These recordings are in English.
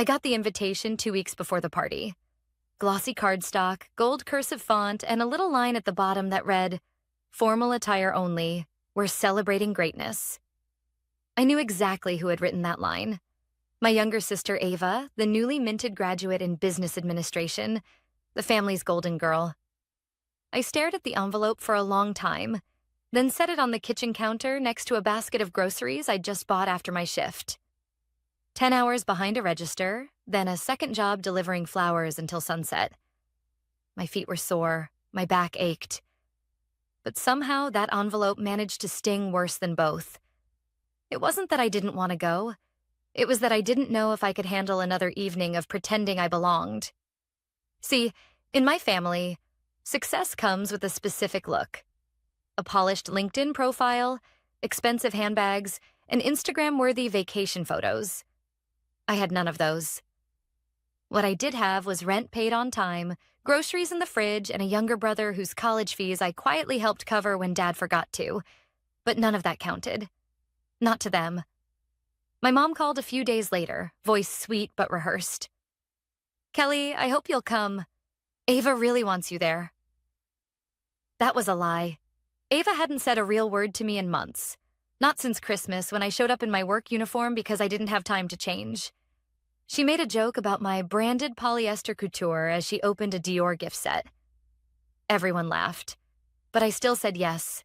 I got the invitation 2 weeks before the party. Glossy cardstock, gold cursive font, and a little line at the bottom that read, "Formal attire only. We're celebrating greatness." I knew exactly who had written that line. My younger sister Ava, the newly minted graduate in business administration, the family's golden girl. I stared at the envelope for a long time, then set it on the kitchen counter next to a basket of groceries I'd just bought after my shift. 10 hours behind a register, then a second job delivering flowers until sunset. My feet were sore, my back ached. But somehow that envelope managed to sting worse than both. It wasn't that I didn't want to go. It was that I didn't know if I could handle another evening of pretending I belonged. See, in my family, success comes with a specific look. A polished LinkedIn profile, expensive handbags, and Instagram-worthy vacation photos. I had none of those. What I did have was rent paid on time, groceries in the fridge, and a younger brother whose college fees I quietly helped cover when Dad forgot to. But none of that counted. Not to them. My mom called a few days later, voice sweet but rehearsed. "Kelly, I hope you'll come. Ava really wants you there." That was a lie. Ava hadn't said a real word to me in months. Not since Christmas, when I showed up in my work uniform because I didn't have time to change. She made a joke about my branded polyester couture as she opened a Dior gift set. Everyone laughed, but I still said yes,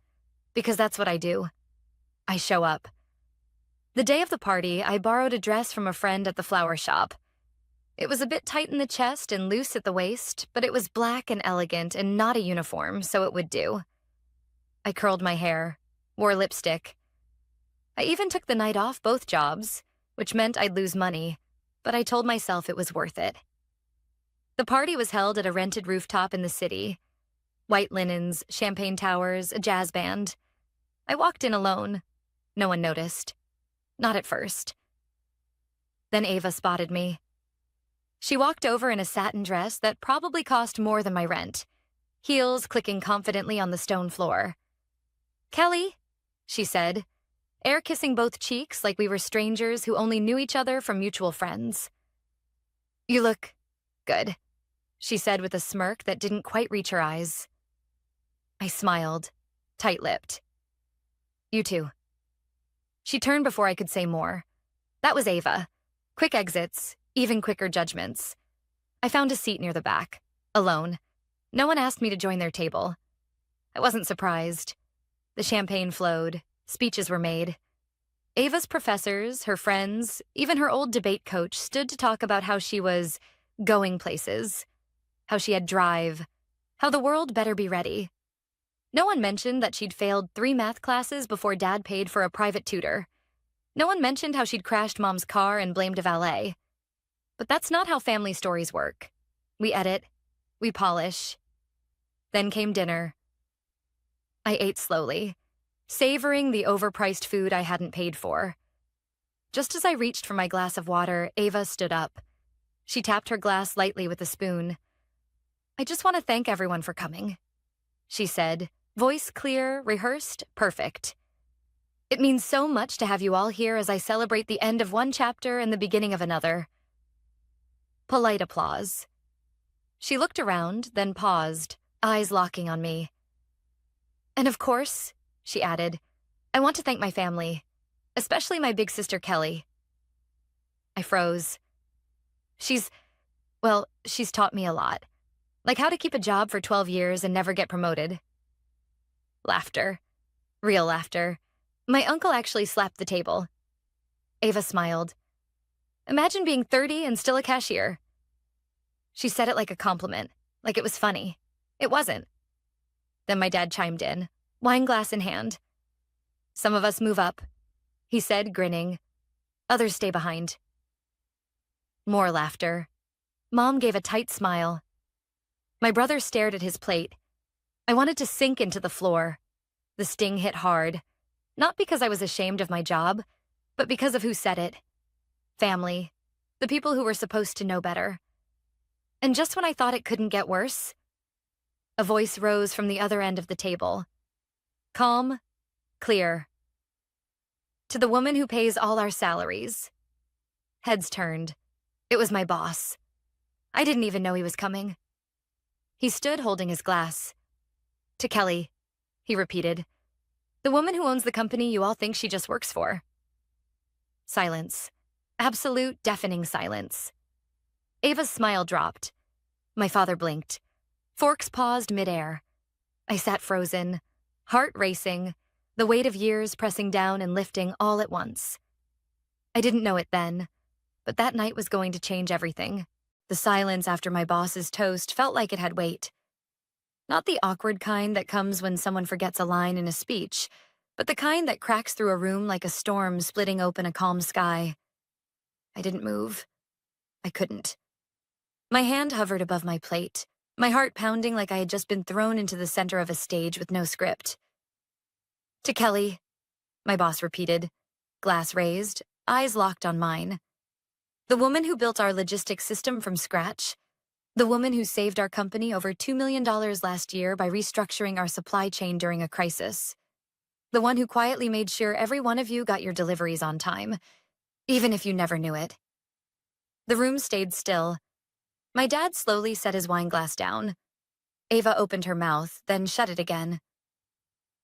because that's what I do. I show up. The day of the party, I borrowed a dress from a friend at the flower shop. It was a bit tight in the chest and loose at the waist, but it was black and elegant and not a uniform, so it would do. I curled my hair, wore lipstick. I even took the night off both jobs, which meant I'd lose money, but I told myself it was worth it. The party was held at a rented rooftop in the city. White linens, champagne towers, a jazz band. I walked in alone. No one noticed. Not at first. Then Ava spotted me. She walked over in a satin dress that probably cost more than my rent, heels clicking confidently on the stone floor. "Kelly," she said, air-kissing both cheeks like we were strangers who only knew each other from mutual friends. "You look good," she said with a smirk that didn't quite reach her eyes. I smiled, tight-lipped. "You too." She turned before I could say more. That was Ava. Quick exits, even quicker judgments. I found a seat near the back, alone. No one asked me to join their table. I wasn't surprised. The champagne flowed, speeches were made. Ava's professors, her friends, even her old debate coach stood to talk about how she was going places, how she had drive, how the world better be ready. No one mentioned that she'd failed 3 math classes before Dad paid for a private tutor. No one mentioned how she'd crashed Mom's car and blamed a valet. But that's not how family stories work. We edit, we polish. Then came dinner. I ate slowly, savoring the overpriced food I hadn't paid for. Just as I reached for my glass of water, Ava stood up. She tapped her glass lightly with a spoon. "I just want to thank everyone for coming," she said, voice clear, rehearsed, perfect. "It means so much to have you all here as I celebrate the end of one chapter and the beginning of another." Polite applause. She looked around, then paused, eyes locking on me. "And of course," she added, "I want to thank my family, especially my big sister Kelly." I froze. She's taught me a lot. Like how to keep a job for 12 years and never get promoted. Laughter. Real laughter. My uncle actually slapped the table. Ava smiled. "Imagine being 30 and still a cashier." She said it like a compliment, like it was funny. It wasn't. Then my dad chimed in, wine glass in hand. "Some of us move up," he said, grinning. "Others stay behind." More laughter. Mom gave a tight smile. My brother stared at his plate. I wanted to sink into the floor. The sting hit hard. Not because I was ashamed of my job, but because of who said it. Family. The people who were supposed to know better. And just when I thought it couldn't get worse, a voice rose from the other end of the table. Calm, clear. "To the woman who pays all our salaries." Heads turned. It was my boss. I didn't even know he was coming. He stood holding his glass. To Kelly, he repeated. The woman who owns the company you all think she just works for. Silence. Absolute, deafening silence. Ava's smile dropped. My father blinked. Forks paused midair. I sat frozen, heart racing, the weight of years pressing down and lifting all at once. I didn't know it then, but that night was going to change everything. The silence after my boss's toast felt like it had weight. Not the awkward kind that comes when someone forgets a line in a speech, but the kind that cracks through a room like a storm splitting open a calm sky. I didn't move. I couldn't. My hand hovered above my plate, my heart pounding like I had just been thrown into the center of a stage with no script. To Kelly, my boss repeated, glass raised, eyes locked on mine. The woman who built our logistics system from scratch. The woman who saved our company over $2 million last year by restructuring our supply chain during a crisis. The one who quietly made sure every one of you got your deliveries on time, even if you never knew it. The room stayed still. My dad slowly set his wine glass down. Ava opened her mouth, then shut it again.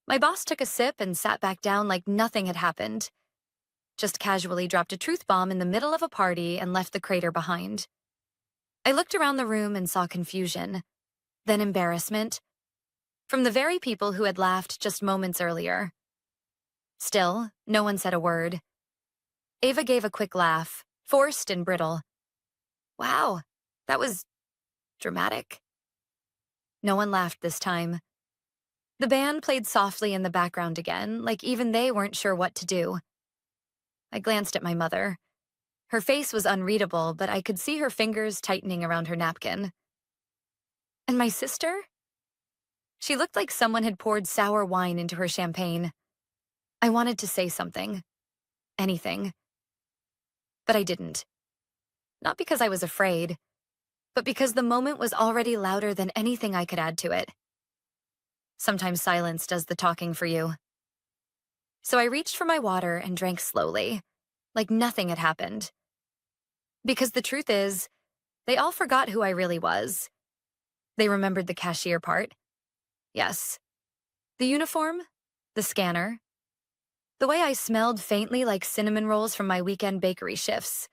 My boss took a sip and sat back down like nothing had happened. Just casually dropped a truth bomb in the middle of a party and left the crater behind. I looked around the room and saw confusion, then embarrassment, from the very people who had laughed just moments earlier. Still, no one said a word. Ava gave a quick laugh, forced and brittle. Wow, that was dramatic. No one laughed this time. The band played softly in the background again, like even they weren't sure what to do. I glanced at my mother. Her face was unreadable, but I could see her fingers tightening around her napkin. And my sister? She looked like someone had poured sour wine into her champagne. I wanted to say something. Anything. But I didn't. Not because I was afraid, but because the moment was already louder than anything I could add to it. Sometimes silence does the talking for you. So I reached for my water and drank slowly, like nothing had happened. Because the truth is, they all forgot who I really was. They remembered the cashier part. Yes. The uniform, the scanner, the way I smelled faintly like cinnamon rolls from my weekend bakery shifts.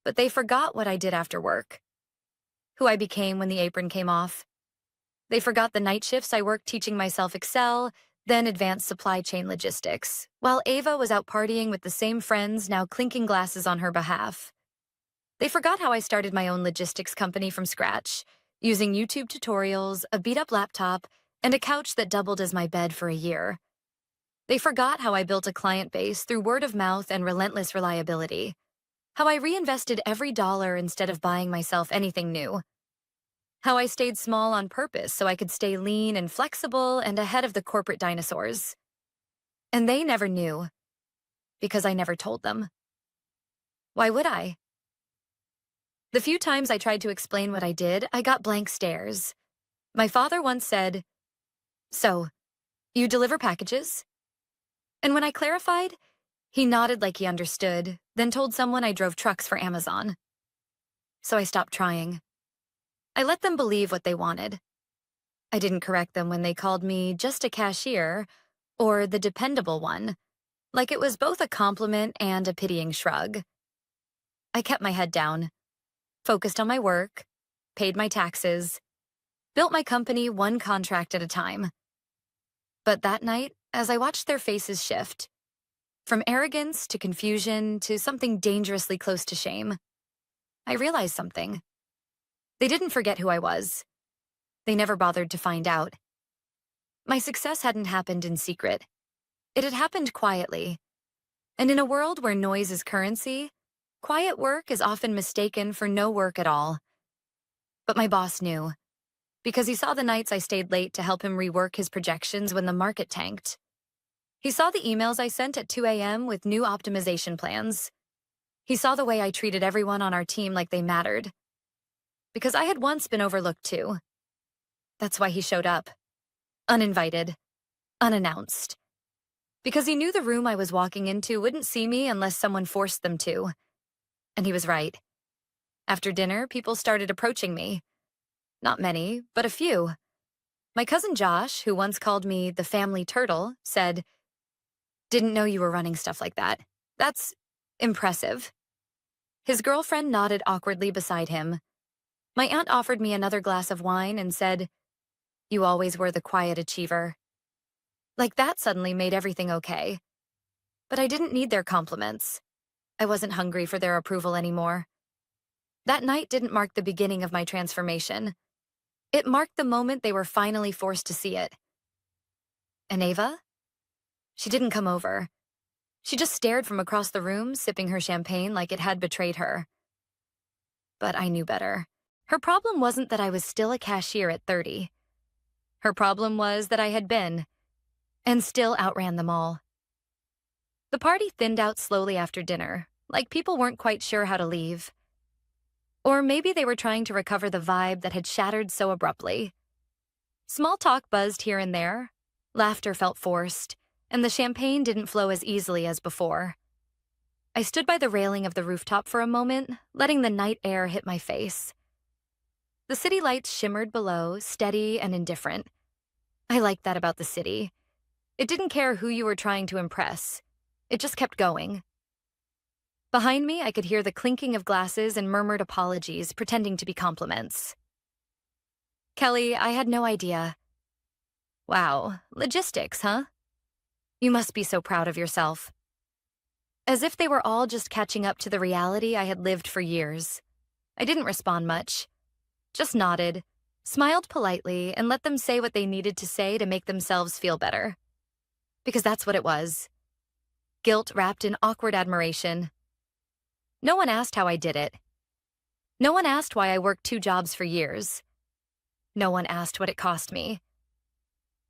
But they forgot what I did after work, who I became when the apron came off. They forgot the night shifts I worked teaching myself Excel, then advanced supply chain logistics, while Ava was out partying with the same friends now clinking glasses on her behalf. They forgot how I started my own logistics company from scratch, using YouTube tutorials, a beat-up laptop, and a couch that doubled as my bed for a year. They forgot how I built a client base through word of mouth and relentless reliability, how I reinvested every dollar instead of buying myself anything new, how I stayed small on purpose so I could stay lean and flexible and ahead of the corporate dinosaurs. And they never knew, because I never told them. Why would I? The few times I tried to explain what I did, I got blank stares. My father once said, "So, you deliver packages?" And when I clarified, he nodded like he understood, then told someone I drove trucks for Amazon. So I stopped trying. I let them believe what they wanted. I didn't correct them when they called me just a cashier or the dependable one, like it was both a compliment and a pitying shrug. I kept my head down, focused on my work, paid my taxes, built my company one contract at a time. But that night, as I watched their faces shift, from arrogance to confusion to something dangerously close to shame, I realized something. They didn't forget who I was. They never bothered to find out. My success hadn't happened in secret. It had happened quietly. And in a world where noise is currency, quiet work is often mistaken for no work at all. But my boss knew, because he saw the nights I stayed late to help him rework his projections when the market tanked. He saw the emails I sent at 2 a.m. with new optimization plans. He saw the way I treated everyone on our team like they mattered. Because I had once been overlooked too. That's why he showed up. Uninvited. Unannounced. Because he knew the room I was walking into wouldn't see me unless someone forced them to. And he was right. After dinner, people started approaching me. Not many, but a few. My cousin Josh, who once called me the family turtle, said, "Didn't know you were running stuff like that. That's impressive." His girlfriend nodded awkwardly beside him. My aunt offered me another glass of wine and said, "You always were the quiet achiever." Like that suddenly made everything okay. But I didn't need their compliments. I wasn't hungry for their approval anymore. That night didn't mark the beginning of my transformation. It marked the moment they were finally forced to see it. And Ava? She didn't come over. She just stared from across the room, sipping her champagne like it had betrayed her. But I knew better. Her problem wasn't that I was still a cashier at 30. Her problem was that I had been, and still outran them all. The party thinned out slowly after dinner, like people weren't quite sure how to leave. Or maybe they were trying to recover the vibe that had shattered so abruptly. Small talk buzzed here and there, laughter felt forced, and the champagne didn't flow as easily as before. I stood by the railing of the rooftop for a moment, letting the night air hit my face. The city lights shimmered below, steady and indifferent. I liked that about the city. It didn't care who you were trying to impress. It just kept going. Behind me, I could hear the clinking of glasses and murmured apologies, pretending to be compliments. "Kelly, I had no idea." "Wow, logistics, huh? You must be so proud of yourself." As if they were all just catching up to the reality I had lived for years. I didn't respond much. Just nodded, smiled politely, and let them say what they needed to say to make themselves feel better. Because that's what it was. Guilt wrapped in awkward admiration. No one asked how I did it. No one asked why I worked 2 jobs for years. No one asked what it cost me.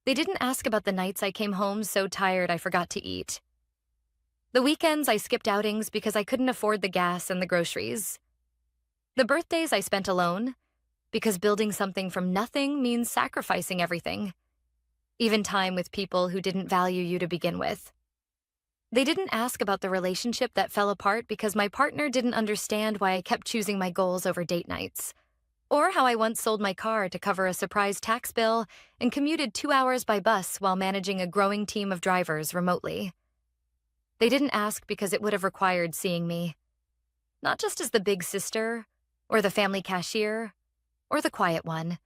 They didn't ask about the nights I came home so tired I forgot to eat. The weekends I skipped outings because I couldn't afford the gas and the groceries. The birthdays I spent alone, because building something from nothing means sacrificing everything. Even time with people who didn't value you to begin with. They didn't ask about the relationship that fell apart because my partner didn't understand why I kept choosing my goals over date nights, or how I once sold my car to cover a surprise tax bill and commuted 2 hours by bus while managing a growing team of drivers remotely. They didn't ask because it would have required seeing me, not just as the big sister, or the family cashier, or the quiet one,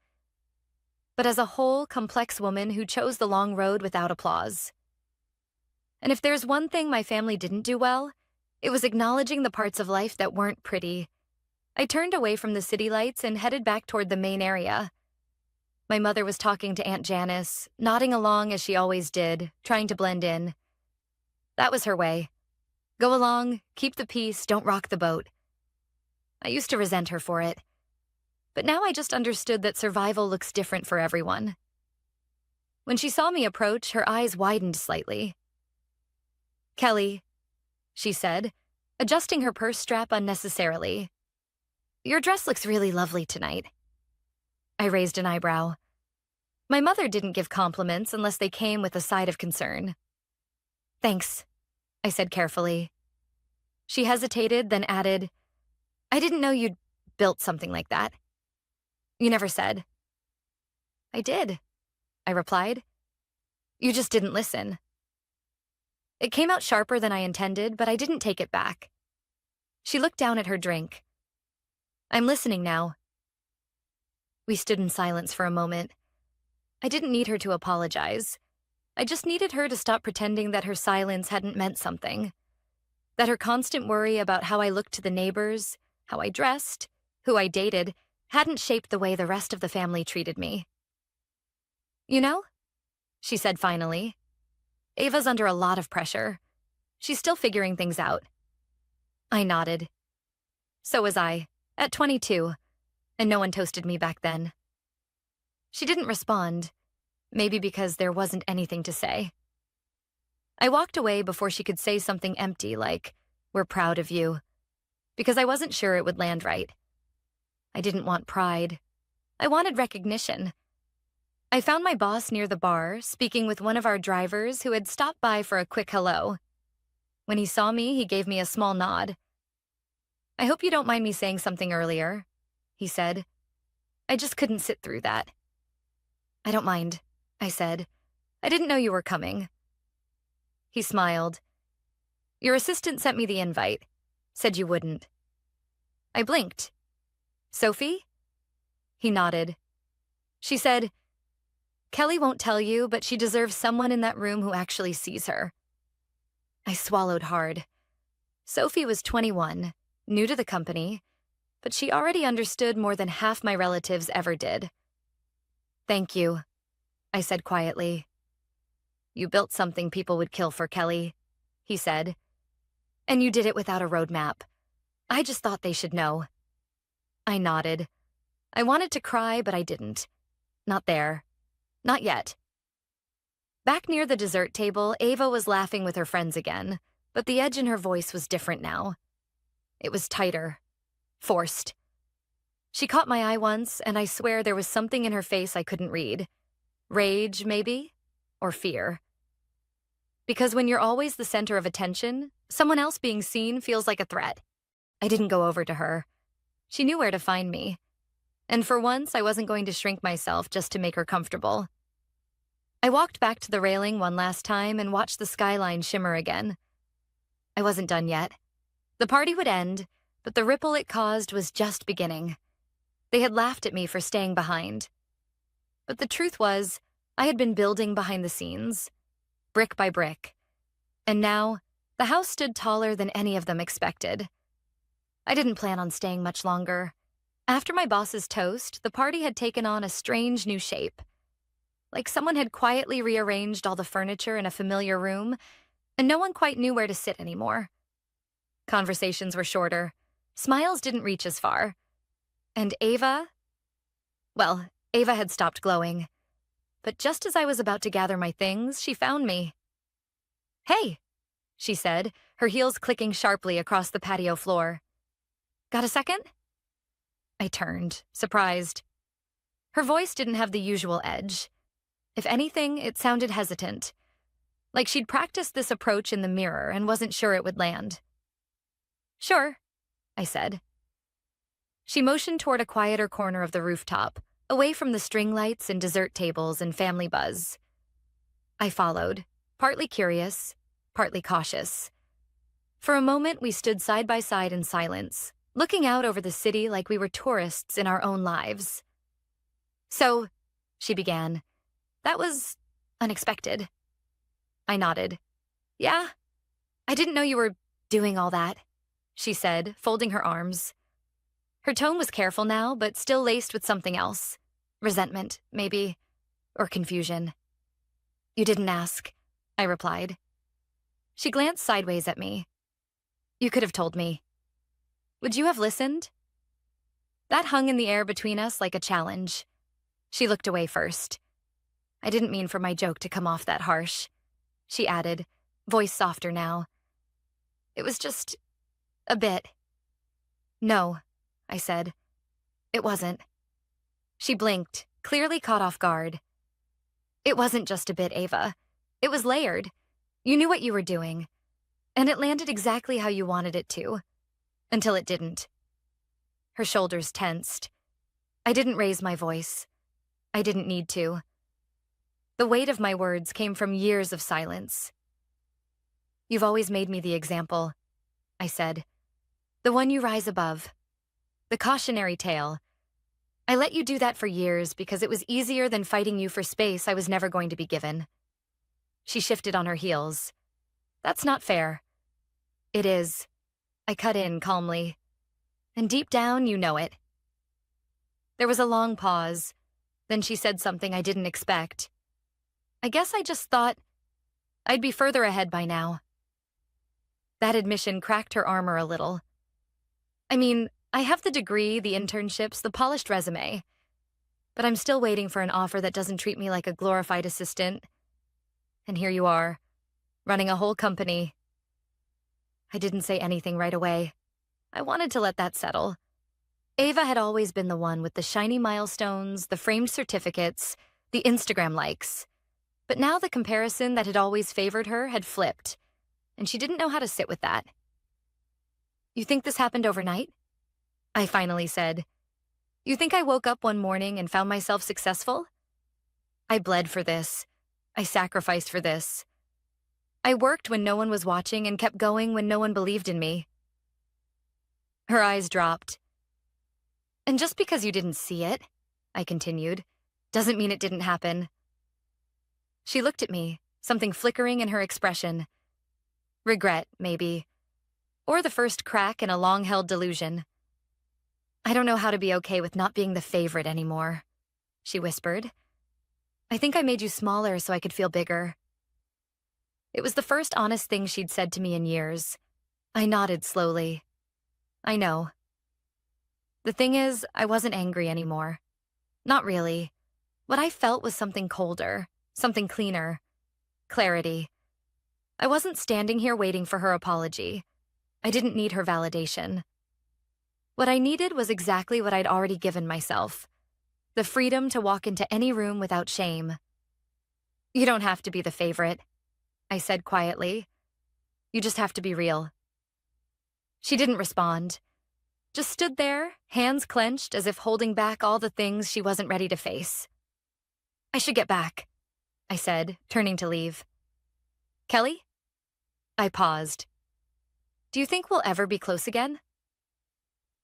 but as a whole, complex woman who chose the long road without applause. And if there's one thing my family didn't do well, it was acknowledging the parts of life that weren't pretty. I turned away from the city lights and headed back toward the main area. My mother was talking to Aunt Janice, nodding along as she always did, trying to blend in. That was her way. Go along, keep the peace, don't rock the boat. I used to resent her for it. But now I just understood that survival looks different for everyone. When she saw me approach, her eyes widened slightly. "Kelly," she said, adjusting her purse strap unnecessarily. "Your dress looks really lovely tonight." I raised an eyebrow. My mother didn't give compliments unless they came with a side of concern. "Thanks," I said carefully. She hesitated, then added, "I didn't know you'd built something like that." "You never said." "I did," I replied. "You just didn't listen." It came out sharper than I intended, but I didn't take it back. She looked down at her drink. "I'm listening now." We stood in silence for a moment. I didn't need her to apologize. I just needed her to stop pretending that her silence hadn't meant something. That her constant worry about how I looked to the neighbors, how I dressed, who I dated, hadn't shaped the way the rest of the family treated me. "You know," she said finally, "Ava's under a lot of pressure. She's still figuring things out." I nodded. So was I, at 22, and no one toasted me back then. She didn't respond, maybe because there wasn't anything to say. I walked away before she could say something empty like, "We're proud of you," because I wasn't sure it would land right. I didn't want pride. I wanted recognition. I found my boss near the bar, speaking with one of our drivers who had stopped by for a quick hello. When he saw me, he gave me a small nod. I hope you don't mind me saying something earlier, he said. I just couldn't sit through that. I don't mind, I said. I didn't know you were coming. He smiled. Your assistant sent me the invite. Said you wouldn't. I blinked. Sophie? He nodded. She said, Kelly won't tell you, but she deserves someone in that room who actually sees her. I swallowed hard. Sophie was 21, new to the company, but she already understood more than half my relatives ever did. Thank you, I said quietly. You built something people would kill for, Kelly, he said. And you did it without a roadmap. I just thought they should know. I nodded. I wanted to cry, but I didn't. Not there. Not yet. Back near the dessert table, Ava was laughing with her friends again, but the edge in her voice was different now. It was tighter. Forced. She caught my eye once, and I swear there was something in her face I couldn't read. Rage, maybe? Or fear. Because when you're always the center of attention, someone else being seen feels like a threat. I didn't go over to her. She knew where to find me. And for once, I wasn't going to shrink myself just to make her comfortable. I walked back to the railing one last time and watched the skyline shimmer again. I wasn't done yet. The party would end, but the ripple it caused was just beginning. They had laughed at me for staying behind. But the truth was, I had been building behind the scenes, brick by brick. And now, the house stood taller than any of them expected. I didn't plan on staying much longer. After my boss's toast, the party had taken on a strange new shape. Like someone had quietly rearranged all the furniture in a familiar room, and no one quite knew where to sit anymore. Conversations were shorter. Smiles didn't reach as far. And Ava? Well, Ava had stopped glowing. But just as I was about to gather my things, she found me. Hey, she said, her heels clicking sharply across the patio floor. Got a second? I turned, surprised. Her voice didn't have the usual edge. If anything, it sounded hesitant. Like she'd practiced this approach in the mirror and wasn't sure it would land. Sure, I said. She motioned toward a quieter corner of the rooftop, away from the string lights and dessert tables and family buzz. I followed, partly curious, partly cautious. For a moment, we stood side by side in silence, looking out over the city like we were tourists in our own lives. So, she began, that was unexpected. I nodded. Yeah, I didn't know you were doing all that, she said, folding her arms. Her tone was careful now, but still laced with something else. Resentment, maybe, or confusion. You didn't ask, I replied. She glanced sideways at me. You could have told me. Would you have listened? That hung in the air between us like a challenge. She looked away first. I didn't mean for my joke to come off that harsh, she added, voice softer now. It was just a bit. No, I said. It wasn't. She blinked, clearly caught off guard. It wasn't just a bit, Ava. It was layered. You knew what you were doing. And it landed exactly how you wanted it to. Until it didn't. Her shoulders tensed. I didn't raise my voice. I didn't need to. The weight of my words came from years of silence. You've always made me the example, I said. The one you rise above. The cautionary tale. I let you do that for years because it was easier than fighting you for space I was never going to be given. She shifted on her heels. That's not fair. It is. I cut in calmly. And deep down, you know it. There was a long pause. Then she said something I didn't expect. I guess I just thought I'd be further ahead by now. That admission cracked her armor a little. I mean, I have the degree, the internships, the polished resume. But I'm still waiting for an offer that doesn't treat me like a glorified assistant. And here you are, running a whole company. I didn't say anything right away. I wanted to let that settle. Ava had always been the one with the shiny milestones, the framed certificates, the Instagram likes. But now the comparison that had always favored her had flipped, and she didn't know how to sit with that. You think this happened overnight? I finally said. You think I woke up one morning and found myself successful? I bled for this. I sacrificed for this. I worked when no one was watching and kept going when no one believed in me. Her eyes dropped. And just because you didn't see it, I continued, doesn't mean it didn't happen. She looked at me, something flickering in her expression. Regret, maybe. Or the first crack in a long-held delusion. I don't know how to be okay with not being the favorite anymore, she whispered. I think I made you smaller so I could feel bigger. It was the first honest thing she'd said to me in years. I nodded slowly. I know. The thing is, I wasn't angry anymore. Not really. What I felt was something colder, something cleaner. Clarity. I wasn't standing here waiting for her apology. I didn't need her validation. What I needed was exactly what I'd already given myself. The freedom to walk into any room without shame. You don't have to be the favorite, I said quietly. You just have to be real. She didn't respond. Just stood there, hands clenched as if holding back all the things she wasn't ready to face. I should get back, I said, turning to leave. Kelly? I paused. Do you think we'll ever be close again?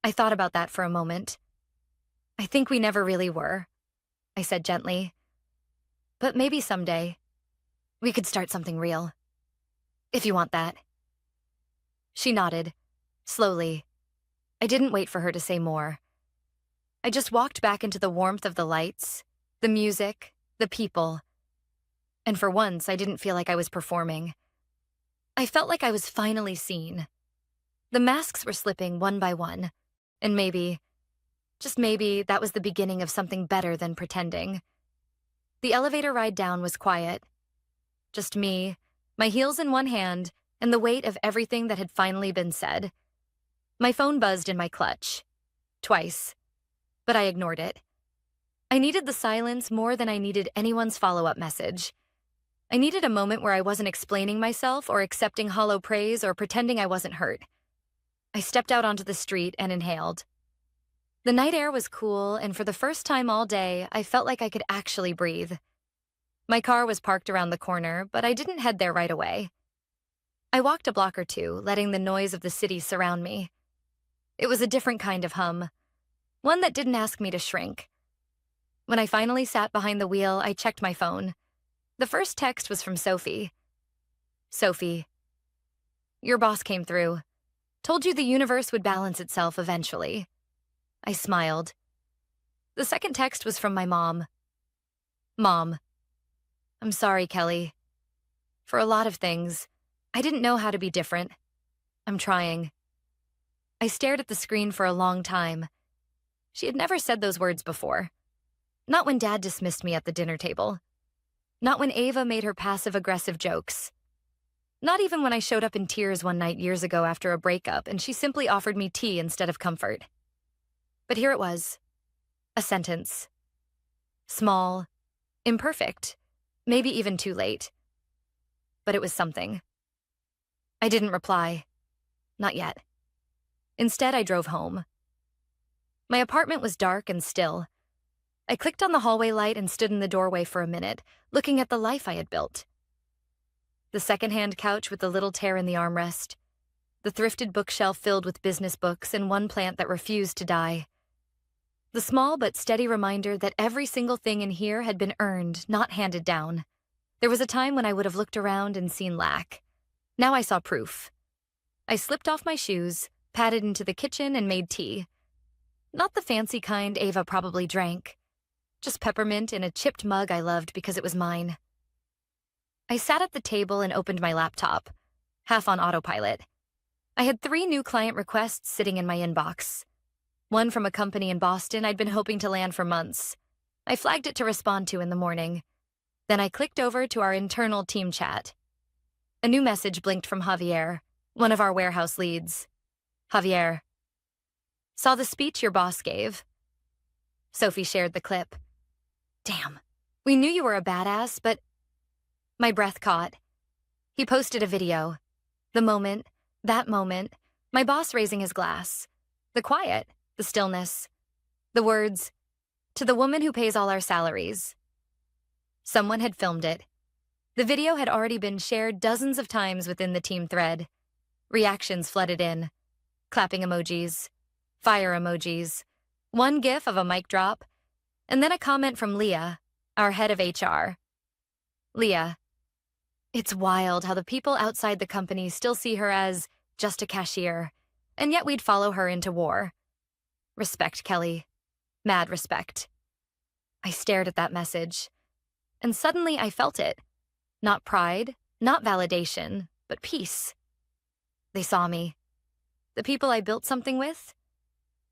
I thought about that for a moment. I think we never really were, I said gently. But maybe someday, we could start something real. If you want that. She nodded, slowly. I didn't wait for her to say more. I just walked back into the warmth of the lights, the music, the people. And for once, I didn't feel like I was performing. I felt like I was finally seen. The masks were slipping one by one, and maybe, just maybe, that was the beginning of something better than pretending. The elevator ride down was quiet. Just me, my heels in one hand, and the weight of everything that had finally been said. My phone buzzed in my clutch. Twice. But I ignored it. I needed the silence more than I needed anyone's follow-up message. I needed a moment where I wasn't explaining myself or accepting hollow praise or pretending I wasn't hurt. I stepped out onto the street and inhaled. The night air was cool, and for the first time all day, I felt like I could actually breathe. My car was parked around the corner, but I didn't head there right away. I walked a block or two, letting the noise of the city surround me. It was a different kind of hum, one that didn't ask me to shrink. When I finally sat behind the wheel, I checked my phone. The first text was from Sophie. Sophie, your boss came through. Told you the universe would balance itself eventually. I smiled. The second text was from my mom. Mom, I'm sorry, Kelly. For a lot of things, I didn't know how to be different. I'm trying. I stared at the screen for a long time. She had never said those words before. Not when Dad dismissed me at the dinner table. Not when Ava made her passive-aggressive jokes. Not even when I showed up in tears one night years ago after a breakup and she simply offered me tea instead of comfort. But here it was. A sentence. Small, imperfect, maybe even too late. But it was something. I didn't reply. Not yet. Instead, I drove home. My apartment was dark and still. I clicked on the hallway light and stood in the doorway for a minute, looking at the life I had built. The secondhand couch with the little tear in the armrest. The thrifted bookshelf filled with business books and one plant that refused to die. The small but steady reminder that every single thing in here had been earned, not handed down. There was a time when I would have looked around and seen lack. Now I saw proof. I slipped off my shoes, padded into the kitchen, and made tea. Not the fancy kind Ava probably drank. Just peppermint in a chipped mug I loved because it was mine. I sat at the table and opened my laptop, half on autopilot. I had 3 new client requests sitting in my inbox. One from a company in Boston I'd been hoping to land for months. I flagged it to respond to in the morning. Then I clicked over to our internal team chat. A new message blinked from Javier, one of our warehouse leads. Javier. Saw the speech your boss gave. Sophie shared the clip. Damn, we knew you were a badass, but... My breath caught. He posted a video. The moment, that moment, My boss raising his glass. The quiet, the stillness, the words, "To the woman who pays all our salaries." Someone had filmed it. The video had already been shared dozens of times within the team thread. Reactions flooded in. Clapping emojis, fire emojis, one gif of a mic drop, and then a comment from Leah, our head of HR. Leah: "It's wild how the people outside the company still see her as just a cashier, and yet we'd follow her into war. Respect, Kelly. Mad respect." I stared at that message, and suddenly I felt it. Not pride, not validation, but peace. They saw me. The people I built something with.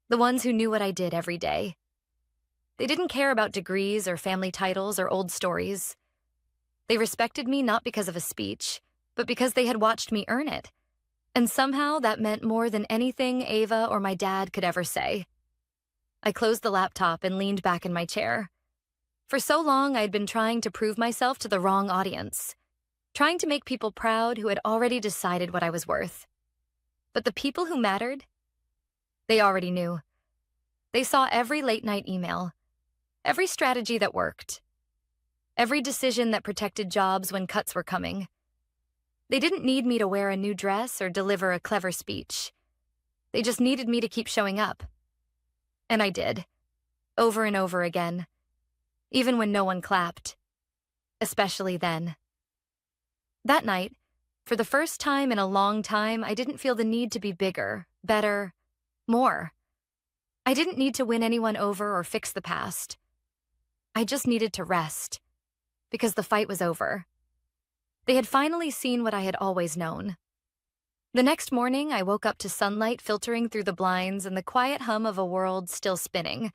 The ones who knew what I did every day. They didn't care about degrees or family titles or old stories. They respected me not because of a speech, but because they had watched me earn it. And somehow that meant more than anything Ava or my dad could ever say. I closed the laptop and leaned back in my chair. For so long, I'd been trying to prove myself to the wrong audience, trying to make people proud who had already decided what I was worth. But the people who mattered, they already knew. They saw every late-night email, every strategy that worked, every decision that protected jobs when cuts were coming. They didn't need me to wear a new dress or deliver a clever speech. They just needed me to keep showing up. And I did, over and over again, even when no one clapped, especially then. That night, for the first time in a long time, I didn't feel the need to be bigger, better, more. I didn't need to win anyone over or fix the past. I just needed to rest, because the fight was over. They had finally seen what I had always known. The next morning, I woke up to sunlight filtering through the blinds and the quiet hum of a world still spinning,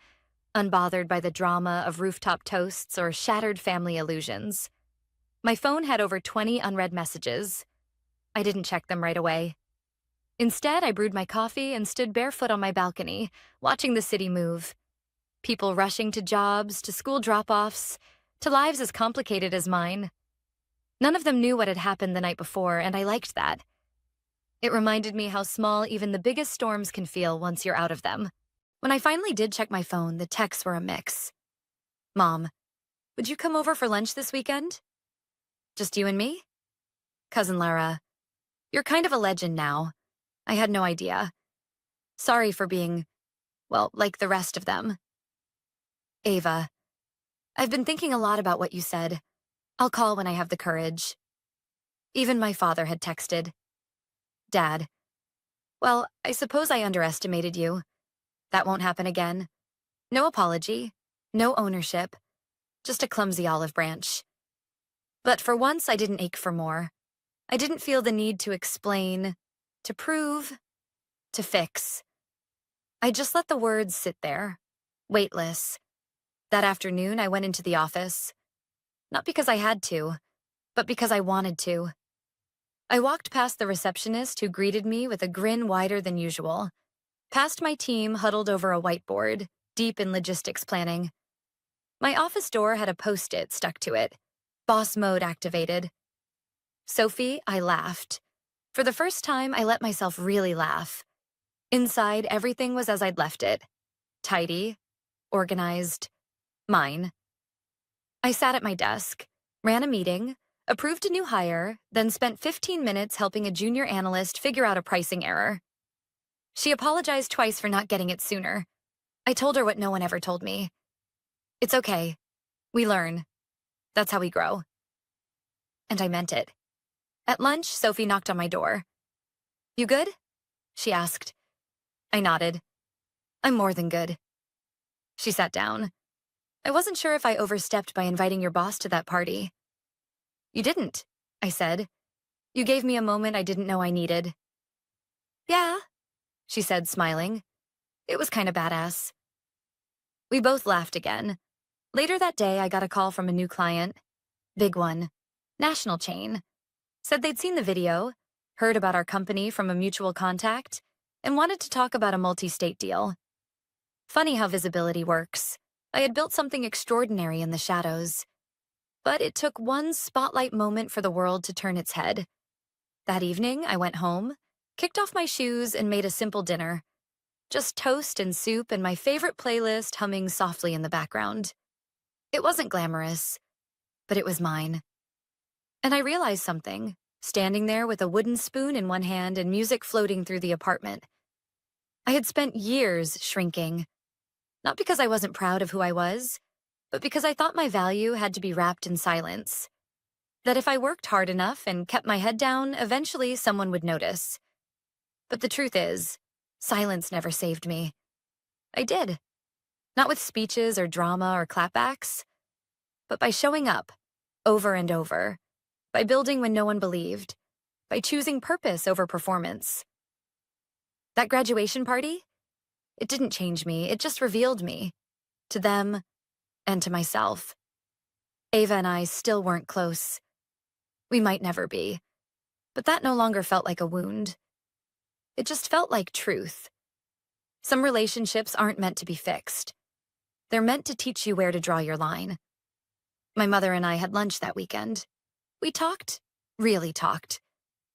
unbothered by the drama of rooftop toasts or shattered family illusions. My phone had over 20 unread messages. I didn't check them right away. Instead, I brewed my coffee and stood barefoot on my balcony, watching the city move. People rushing to jobs, to school drop-offs, to lives as complicated as mine. None of them knew what had happened the night before, and I liked that. It reminded me how small even the biggest storms can feel once you're out of them. When I finally did check my phone, the texts were a mix. "Mom, would you come over for lunch this weekend? Just you and me? Cousin Lara, you're kind of a legend now. I had no idea. Sorry for being, well, like the rest of them. Ava, I've been thinking a lot about what you said. I'll call when I have the courage." Even my father had texted. "Dad, well, I suppose I underestimated you. That won't happen again. No apology, no ownership, just a clumsy olive branch." But for once, I didn't ache for more. I didn't feel the need to explain, to prove, to fix. I just let the words sit there, weightless. That afternoon, I went into the office. Not because I had to, but because I wanted to. I walked past the receptionist who greeted me with a grin wider than usual, past my team huddled over a whiteboard, deep in logistics planning. My office door had a Post-it stuck to it, boss mode activated. "Sophie," I laughed. For the first time, I let myself really laugh. Inside, everything was as I'd left it. Tidy, organized, mine. I sat at my desk, ran a meeting, approved a new hire, then spent 15 minutes helping a junior analyst figure out a pricing error. She apologized twice for not getting it sooner. I told her what no one ever told me. It's okay. We learn. That's how we grow. And I meant it. At lunch, Sophie knocked on my door. "You good?" she asked. I nodded. "I'm more than good." She sat down. "I wasn't sure if I overstepped by inviting your boss to that party." "You didn't," I said. "You gave me a moment I didn't know I needed." "Yeah," she said, smiling. "It was kind of badass." We both laughed again. Later that day, I got a call from a new client. Big one. National chain. Said they'd seen the video, heard about our company from a mutual contact, and wanted to talk about a multi-state deal. Funny how visibility works. I had built something extraordinary in the shadows. But it took one spotlight moment for the world to turn its head. That evening, I went home, Kicked off my shoes and made a simple dinner. Just toast and soup and my favorite playlist humming softly in the background. It wasn't glamorous, but it was mine. And I realized something, standing there with a wooden spoon in one hand and music floating through the apartment. I had spent years shrinking, not because I wasn't proud of who I was, but because I thought my value had to be wrapped in silence. That if I worked hard enough and kept my head down, eventually someone would notice. But the truth is, silence never saved me. I did. Not with speeches or drama or clapbacks, but by showing up, over and over, by building when no one believed, by choosing purpose over performance. That graduation party? It didn't change me, it just revealed me. To them, and to myself. Ava and I still weren't close. We might never be. But that no longer felt like a wound. It just felt like truth. Some relationships aren't meant to be fixed. They're meant to teach you where to draw your line. My mother and I had lunch that weekend. We talked, really talked,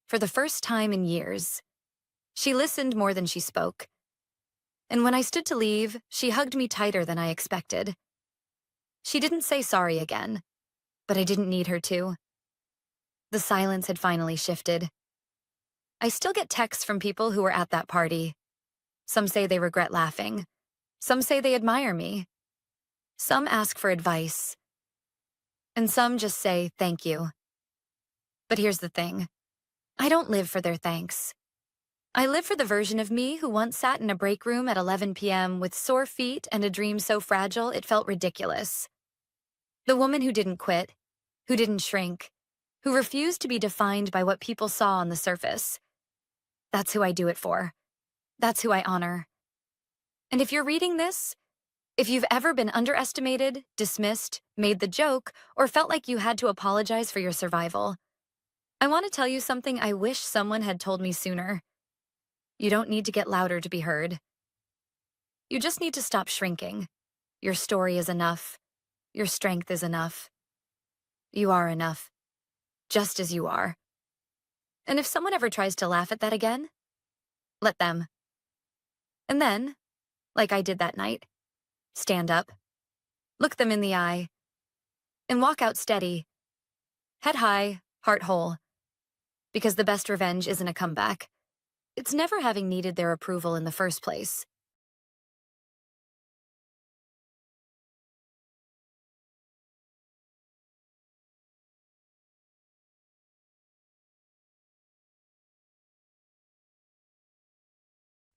for the first time in years. She listened more than she spoke. And when I stood to leave, she hugged me tighter than I expected. She didn't say sorry again, but I didn't need her to. The silence had finally shifted. I still get texts from people who were at that party. Some say they regret laughing. Some say they admire me. Some ask for advice. And some just say thank you. But here's the thing. I don't live for their thanks. I live for the version of me who once sat in a break room at 11 p.m. with sore feet and a dream so fragile it felt ridiculous. The woman who didn't quit, who didn't shrink, who refused to be defined by what people saw on the surface. That's who I do it for. That's who I honor. And if you're reading this, if you've ever been underestimated, dismissed, made the joke, or felt like you had to apologize for your survival, I want to tell you something I wish someone had told me sooner. You don't need to get louder to be heard. You just need to stop shrinking. Your story is enough. Your strength is enough. You are enough, just as you are. And if someone ever tries to laugh at that again, let them. And then, like I did that night, stand up, look them in the eye, and walk out steady, head high, heart whole. Because the best revenge isn't a comeback. It's never having needed their approval in the first place.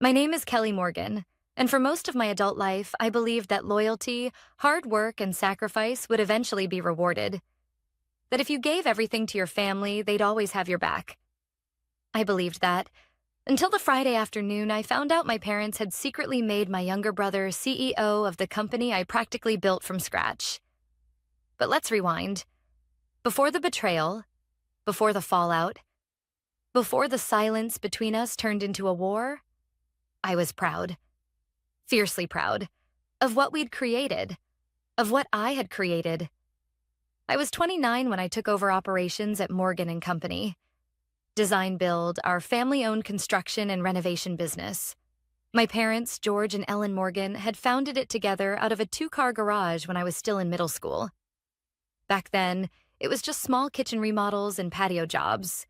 My name is Kelly Morgan, and for most of my adult life, I believed that loyalty, hard work, and sacrifice would eventually be rewarded. That if you gave everything to your family, they'd always have your back. I believed that, until the Friday afternoon I found out my parents had secretly made my younger brother CEO of the company I practically built from scratch. But let's rewind. Before the betrayal, before the fallout, before the silence between us turned into a war, I was proud, fiercely proud, of what we'd created, of what I had created. I was 29 when I took over operations at Morgan and Company. Design Build, our family-owned construction and renovation business. My parents, George and Ellen Morgan, had founded it together out of a 2-car garage when I was still in middle school. Back then, it was just small kitchen remodels and patio jobs.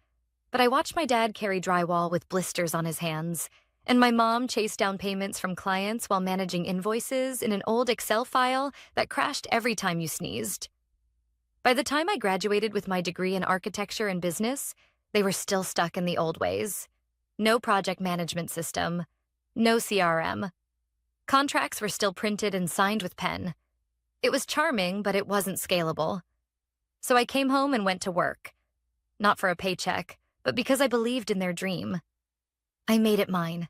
But I watched my dad carry drywall with blisters on his hands, and my mom chase down payments from clients while managing invoices in an old Excel file that crashed every time you sneezed. By the time I graduated with my degree in architecture and business, they were still stuck in the old ways. No project management system, no CRM. Contracts were still printed and signed with pen. It was charming, but it wasn't scalable. So I came home and went to work. Not for a paycheck, but because I believed in their dream. I made it mine.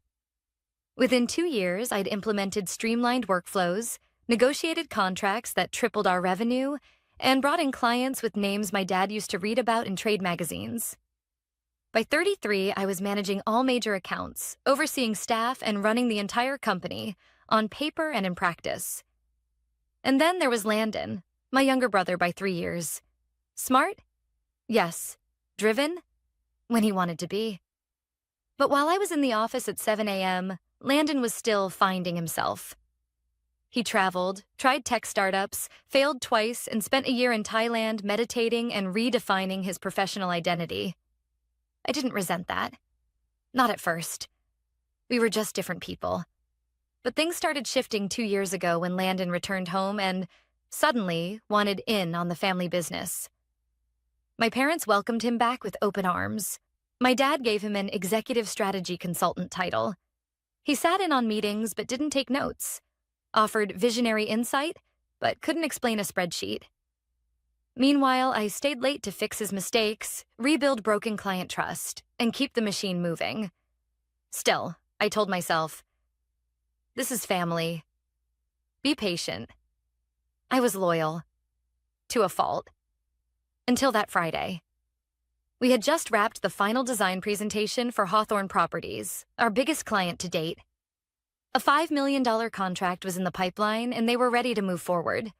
Within 2 years, I'd implemented streamlined workflows, negotiated contracts that tripled our revenue, and brought in clients with names my dad used to read about in trade magazines. By 33, I was managing all major accounts, overseeing staff, and running the entire company, on paper and in practice. And then there was Landon, my younger brother by 3 years. Smart? Yes. Driven? When he wanted to be. But while I was in the office at 7 a.m., Landon was still finding himself. He traveled, tried tech startups, failed twice, and spent a year in Thailand meditating and redefining his professional identity. I didn't resent that. Not at first. We were just different people. But things started shifting 2 years ago when Landon returned home and, suddenly, wanted in on the family business. My parents welcomed him back with open arms. My dad gave him an executive strategy consultant title. He sat in on meetings but didn't take notes, offered visionary insight but couldn't explain a spreadsheet. Meanwhile, I stayed late to fix his mistakes, rebuild broken client trust, and keep the machine moving. Still, I told myself, this is family. Be patient. I was loyal. To a fault. Until that Friday. We had just wrapped the final design presentation for Hawthorne Properties, our biggest client to date. A $5 million contract was in the pipeline, and they were ready to move forward.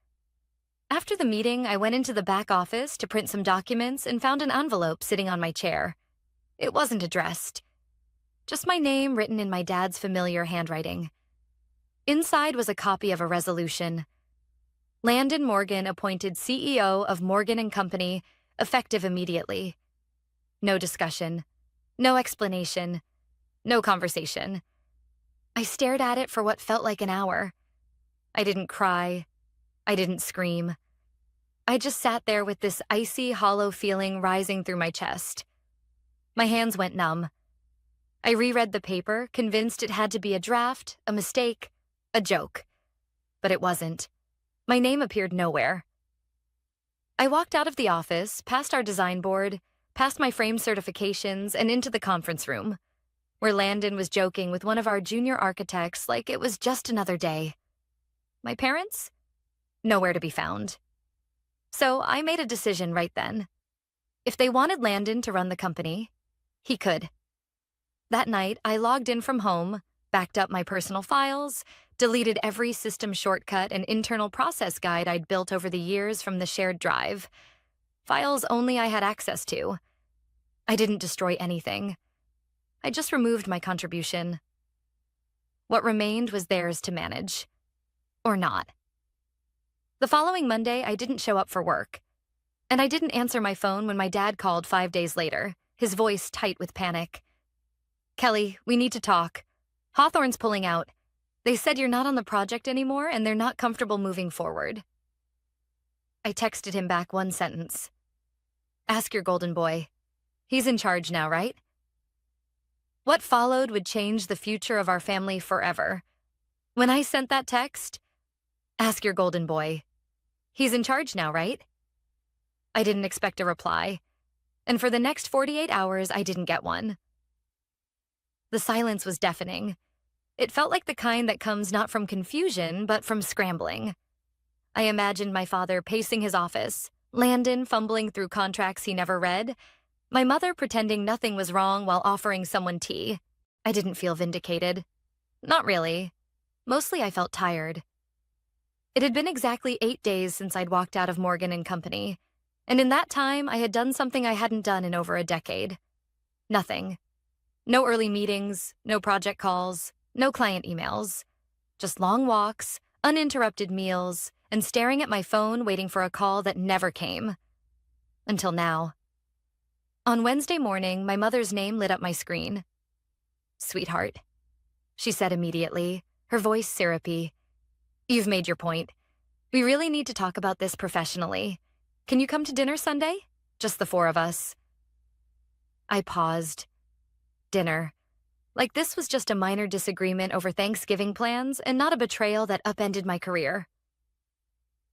After the meeting, I went into the back office to print some documents and found an envelope sitting on my chair. It wasn't addressed. Just my name written in my dad's familiar handwriting. Inside was a copy of a resolution. Landon Morgan appointed CEO of Morgan & Company, effective immediately. No discussion. No explanation. No conversation. I stared at it for what felt like an hour. I didn't cry. I didn't scream. I just sat there with this icy, hollow feeling rising through my chest. My hands went numb. I reread the paper, convinced it had to be a draft, a mistake, a joke. But it wasn't. My name appeared nowhere. I walked out of the office, past our design board, past my frame certifications, and into the conference room, where Landon was joking with one of our junior architects like it was just another day. My parents? Nowhere to be found. So I made a decision right then. If they wanted Landon to run the company, he could. That night, I logged in from home, backed up my personal files, deleted every system shortcut and internal process guide I'd built over the years from the shared drive. Files only I had access to. I didn't destroy anything. I just removed my contribution. What remained was theirs to manage. Or not. The following Monday, I didn't show up for work. And I didn't answer my phone when my dad called 5 days later, his voice tight with panic. Kelly, we need to talk. Hawthorne's pulling out. They said you're not on the project anymore and they're not comfortable moving forward. I texted him back one sentence. Ask your golden boy. He's in charge now, right? What followed would change the future of our family forever. When I sent that text, ask your golden boy. He's in charge now, right? I didn't expect a reply, and for the next 48 hours, I didn't get one. The silence was deafening. It felt like the kind that comes not from confusion, but from scrambling. I imagined my father pacing his office, Landon fumbling through contracts he never read, my mother pretending nothing was wrong while offering someone tea. I didn't feel vindicated. Not really. Mostly I felt tired. It had been exactly 8 days since I'd walked out of Morgan & Company, and in that time I had done something I hadn't done in over a decade. Nothing. No early meetings, no project calls, no client emails. Just long walks, uninterrupted meals, and staring at my phone waiting for a call that never came. Until now. On Wednesday morning, my mother's name lit up my screen. "Sweetheart," she said immediately, her voice syrupy. "You've made your point. We really need to talk about this professionally. Can you come to dinner Sunday? Just the 4 of us." I paused. Dinner. Like this was just a minor disagreement over Thanksgiving plans and not a betrayal that upended my career.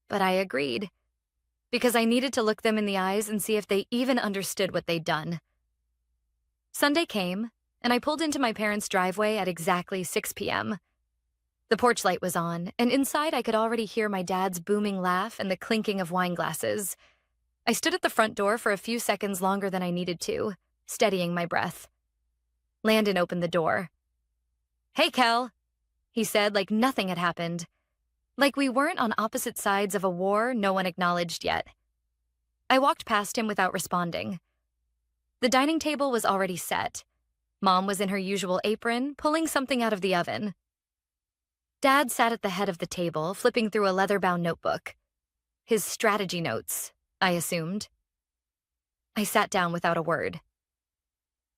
But I agreed, because I needed to look them in the eyes and see if they even understood what they'd done. Sunday came, and I pulled into my parents' driveway at exactly 6 p.m. The porch light was on, and inside I could already hear my dad's booming laugh and the clinking of wine glasses. I stood at the front door for a few seconds longer than I needed to, steadying my breath. Landon opened the door. "Hey, Kel," he said like nothing had happened. Like we weren't on opposite sides of a war no one acknowledged yet. I walked past him without responding. The dining table was already set. Mom was in her usual apron, pulling something out of the oven. Dad sat at the head of the table, flipping through a leather-bound notebook. His strategy notes, I assumed. I sat down without a word.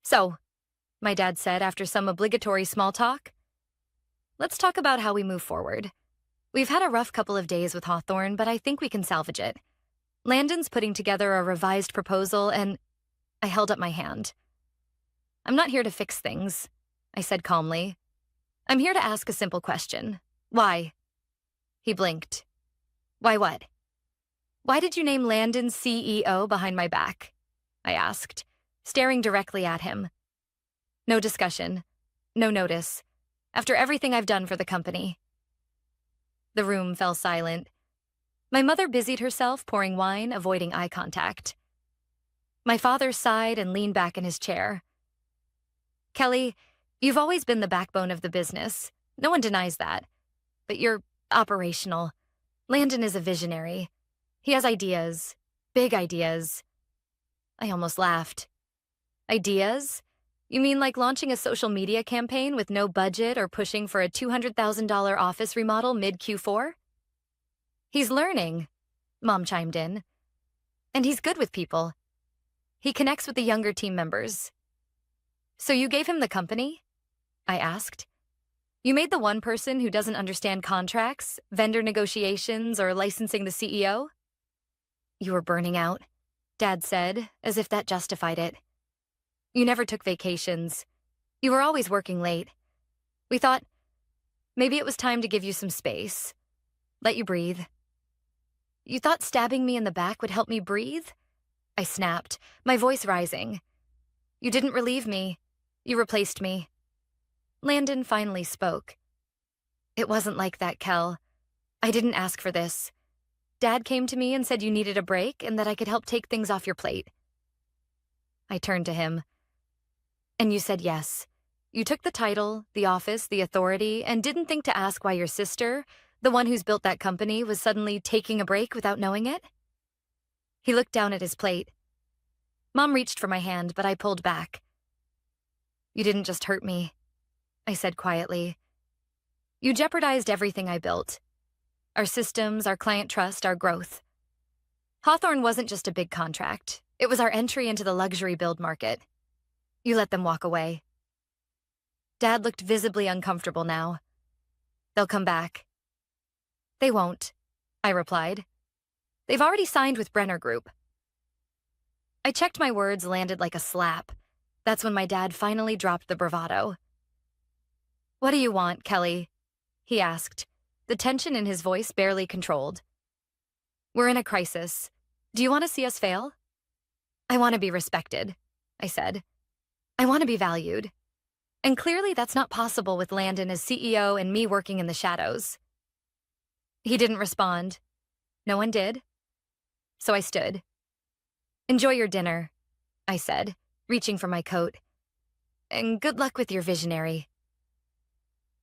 "So," my dad said after some obligatory small talk, "let's talk about how we move forward. We've had a rough couple of days with Hawthorne, but I think we can salvage it. Landon's putting together a revised proposal and—" I held up my hand. "I'm not here to fix things," I said calmly. "I'm here to ask a simple question. Why?" He blinked. "Why what?" "Why did you name Landon CEO behind my back?" I asked, staring directly at him. "No discussion. No notice. After everything I've done for the company." The room fell silent. My mother busied herself pouring wine, avoiding eye contact. My father sighed and leaned back in his chair. "Kelly, you've always been the backbone of the business. No one denies that. But you're operational. Landon is a visionary. He has ideas. Big ideas." I almost laughed. "Ideas? You mean like launching a social media campaign with no budget or pushing for a $200,000 office remodel mid-Q4? "He's learning," Mom chimed in. "And he's good with people. He connects with the younger team members." "So you gave him the company?" I asked. "You made the one person who doesn't understand contracts, vendor negotiations, or licensing the CEO?" "You were burning out," Dad said, as if that justified it. "You never took vacations. You were always working late. We thought maybe it was time to give you some space. Let you breathe." "You thought stabbing me in the back would help me breathe?" I snapped, my voice rising. "You didn't relieve me. You replaced me." Landon finally spoke. "It wasn't like that, Kel. I didn't ask for this. Dad came to me and said you needed a break and that I could help take things off your plate." I turned to him. "And you said yes. You took the title, the office, the authority, and didn't think to ask why your sister, the one who's built that company, was suddenly taking a break without knowing it?" He looked down at his plate. Mom reached for my hand, but I pulled back. "You didn't just hurt me," I said quietly. "You jeopardized everything I built. Our systems, our client trust, our growth. Hawthorne wasn't just a big contract. It was our entry into the luxury build market. You let them walk away." Dad looked visibly uncomfortable now. "They'll come back." "They won't," I replied. "They've already signed with Brenner Group." I checked my words landed like a slap. That's when my dad finally dropped the bravado. "What do you want, Kelly?" he asked, the tension in his voice barely controlled. "We're in a crisis. Do you want to see us fail?" "I want to be respected," I said. "I want to be valued. And clearly that's not possible with Landon as CEO and me working in the shadows." He didn't respond. No one did. So I stood. "Enjoy your dinner," I said, reaching for my coat. "And good luck with your visionary."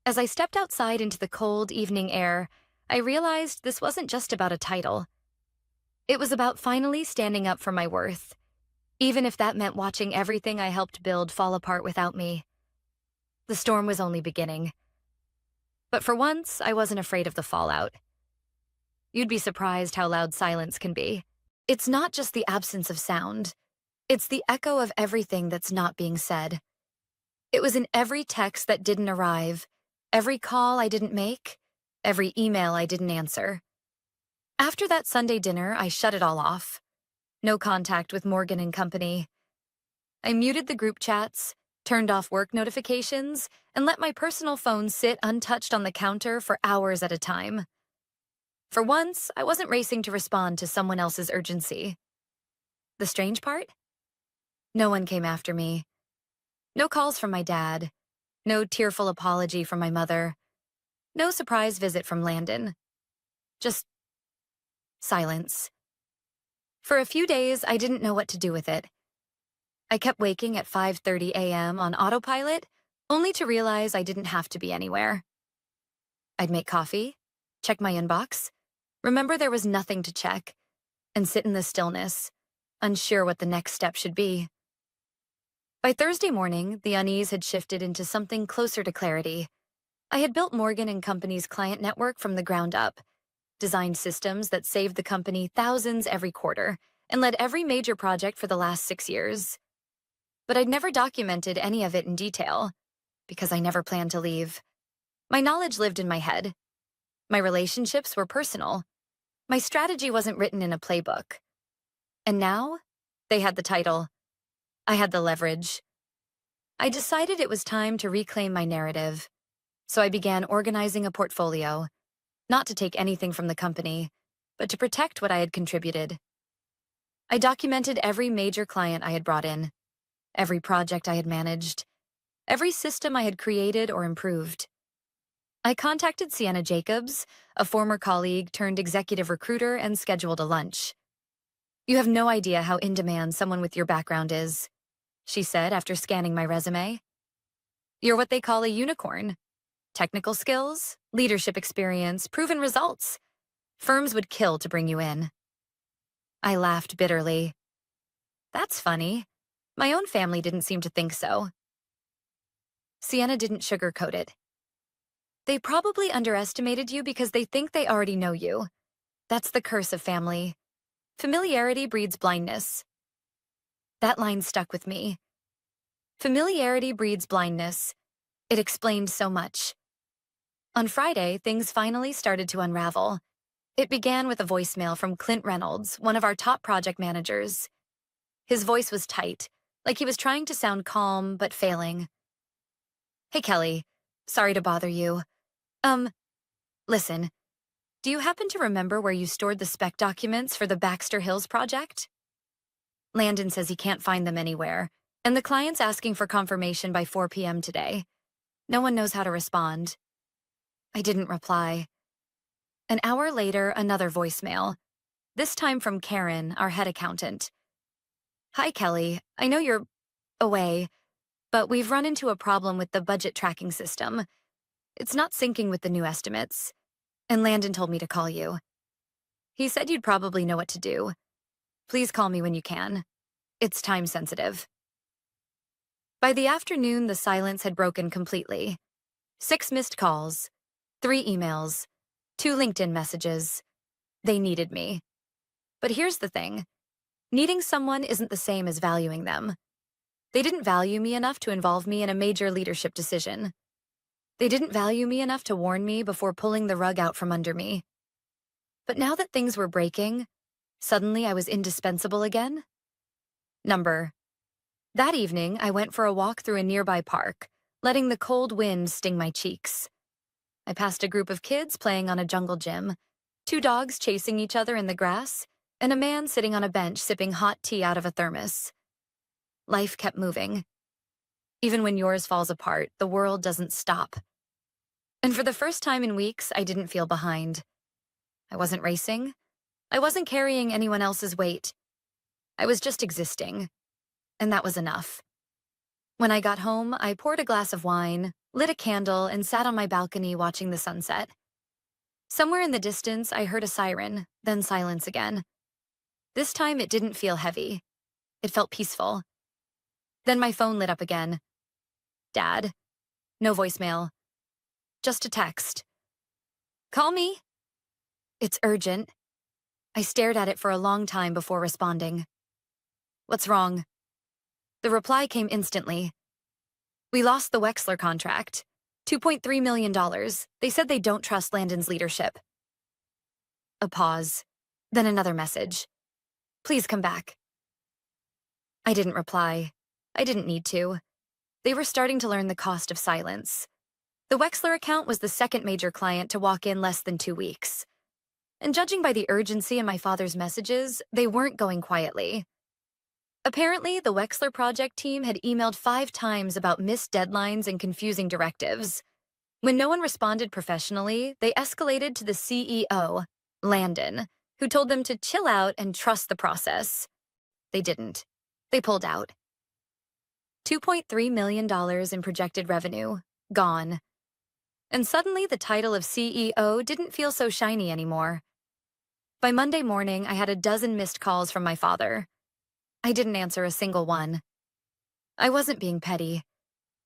As I stepped outside into the cold evening air, I realized this wasn't just about a title. It was about finally standing up for my worth, even if that meant watching everything I helped build fall apart without me. The storm was only beginning. But for once, I wasn't afraid of the fallout. You'd be surprised how loud silence can be. It's not just the absence of sound. It's the echo of everything that's not being said. It was in every text that didn't arrive, every call I didn't make, every email I didn't answer. After that Sunday dinner, I shut it all off. No contact with Morgan and Company. I muted the group chats, turned off work notifications, and let my personal phone sit untouched on the counter for hours at a time. For once, I wasn't racing to respond to someone else's urgency. The strange part? No one came after me. No calls from my dad. No tearful apology from my mother. No surprise visit from Landon. Just silence. For a few days, I didn't know what to do with it. I kept waking at 5:30 a.m. on autopilot, only to realize I didn't have to be anywhere. I'd make coffee, check my inbox, remember there was nothing to check, and sit in the stillness, unsure what the next step should be. By Thursday morning, the unease had shifted into something closer to clarity. I had built Morgan and Company's client network from the ground up, designed systems that saved the company thousands every quarter, and led every major project for the last 6 years. But I'd never documented any of it in detail, because I never planned to leave. My knowledge lived in my head. My relationships were personal. My strategy wasn't written in a playbook. And now, they had the title. I had the leverage. I decided it was time to reclaim my narrative, so I began organizing a portfolio, not to take anything from the company, but to protect what I had contributed. I documented every major client I had brought in, every project I had managed, every system I had created or improved. I contacted Sienna Jacobs, a former colleague turned executive recruiter, and scheduled a lunch. "You have no idea how in demand someone with your background is," she said after scanning my resume. "You're what they call a unicorn. Technical skills, leadership experience, proven results. Firms would kill to bring you in." I laughed bitterly. "That's funny. My own family didn't seem to think so." Sienna didn't sugarcoat it. "They probably underestimated you because they think they already know you. That's the curse of family. Familiarity breeds blindness." That line stuck with me. Familiarity breeds blindness. It explained so much. On Friday, things finally started to unravel. It began with a voicemail from Clint Reynolds, one of our top project managers. His voice was tight, like he was trying to sound calm but failing. "Hey, Kelly. Sorry to bother you. Listen, do you happen to remember where you stored the spec documents for the Baxter Hills project? Landon says he can't find them anywhere, and the client's asking for confirmation by 4 p.m. today. No one knows how to respond." I didn't reply. An hour later, another voicemail, this time from Karen, our head accountant. "Hi, Kelly. I know you're away, but we've run into a problem with the budget tracking system. It's not syncing with the new estimates, and Landon told me to call you. He said you'd probably know what to do. Please call me when you can. It's time sensitive." By the afternoon, the silence had broken completely. 6 missed calls, 3 emails, 2 LinkedIn messages. They needed me. But here's the thing. Needing someone isn't the same as valuing them. They didn't value me enough to involve me in a major leadership decision. They didn't value me enough to warn me before pulling the rug out from under me. But now that things were breaking, suddenly I was indispensable again. That evening, I went for a walk through a nearby park, letting the cold wind sting my cheeks. I passed a group of kids playing on a jungle gym, 2 dogs chasing each other in the grass, and a man sitting on a bench sipping hot tea out of a thermos. Life kept moving. Even when yours falls apart, the world doesn't stop. And for the first time in weeks, I didn't feel behind. I wasn't racing. I wasn't carrying anyone else's weight. I was just existing. And that was enough. When I got home, I poured a glass of wine, lit a candle, and sat on my balcony watching the sunset. Somewhere in the distance, I heard a siren, then silence again. This time, it didn't feel heavy. It felt peaceful. Then my phone lit up again. "Dad." No voicemail. Just a text. "Call me." "It's urgent." I stared at it for a long time before responding. "What's wrong?" The reply came instantly. "We lost the Wexler contract. $2.3 million. They said they don't trust Landon's leadership." A pause. Then another message. "Please come back." I didn't reply. I didn't need to. They were starting to learn the cost of silence. The Wexler account was the second major client to walk in less than 2 weeks. And judging by the urgency in my father's messages, they weren't going quietly. Apparently, the Wexler project team had emailed 5 times about missed deadlines and confusing directives. When no one responded professionally, they escalated to the CEO, Landon, who told them to chill out and trust the process. They didn't. They pulled out. $2.3 million in projected revenue, gone. And suddenly the title of CEO didn't feel so shiny anymore. By Monday morning, I had a dozen missed calls from my father. I didn't answer a single one. I wasn't being petty.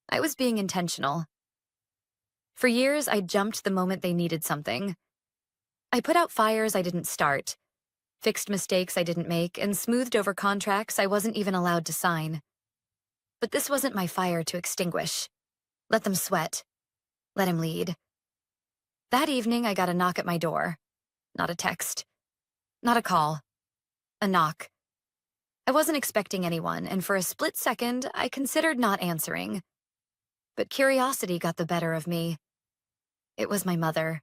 I was being intentional. For years, I jumped the moment they needed something. I put out fires I didn't start, fixed mistakes I didn't make, and smoothed over contracts I wasn't even allowed to sign. But this wasn't my fire to extinguish. Let them sweat. Let him lead. That evening, I got a knock at my door. Not a text. Not a call. A knock. I wasn't expecting anyone, and for a split second, I considered not answering. But curiosity got the better of me. It was my mother.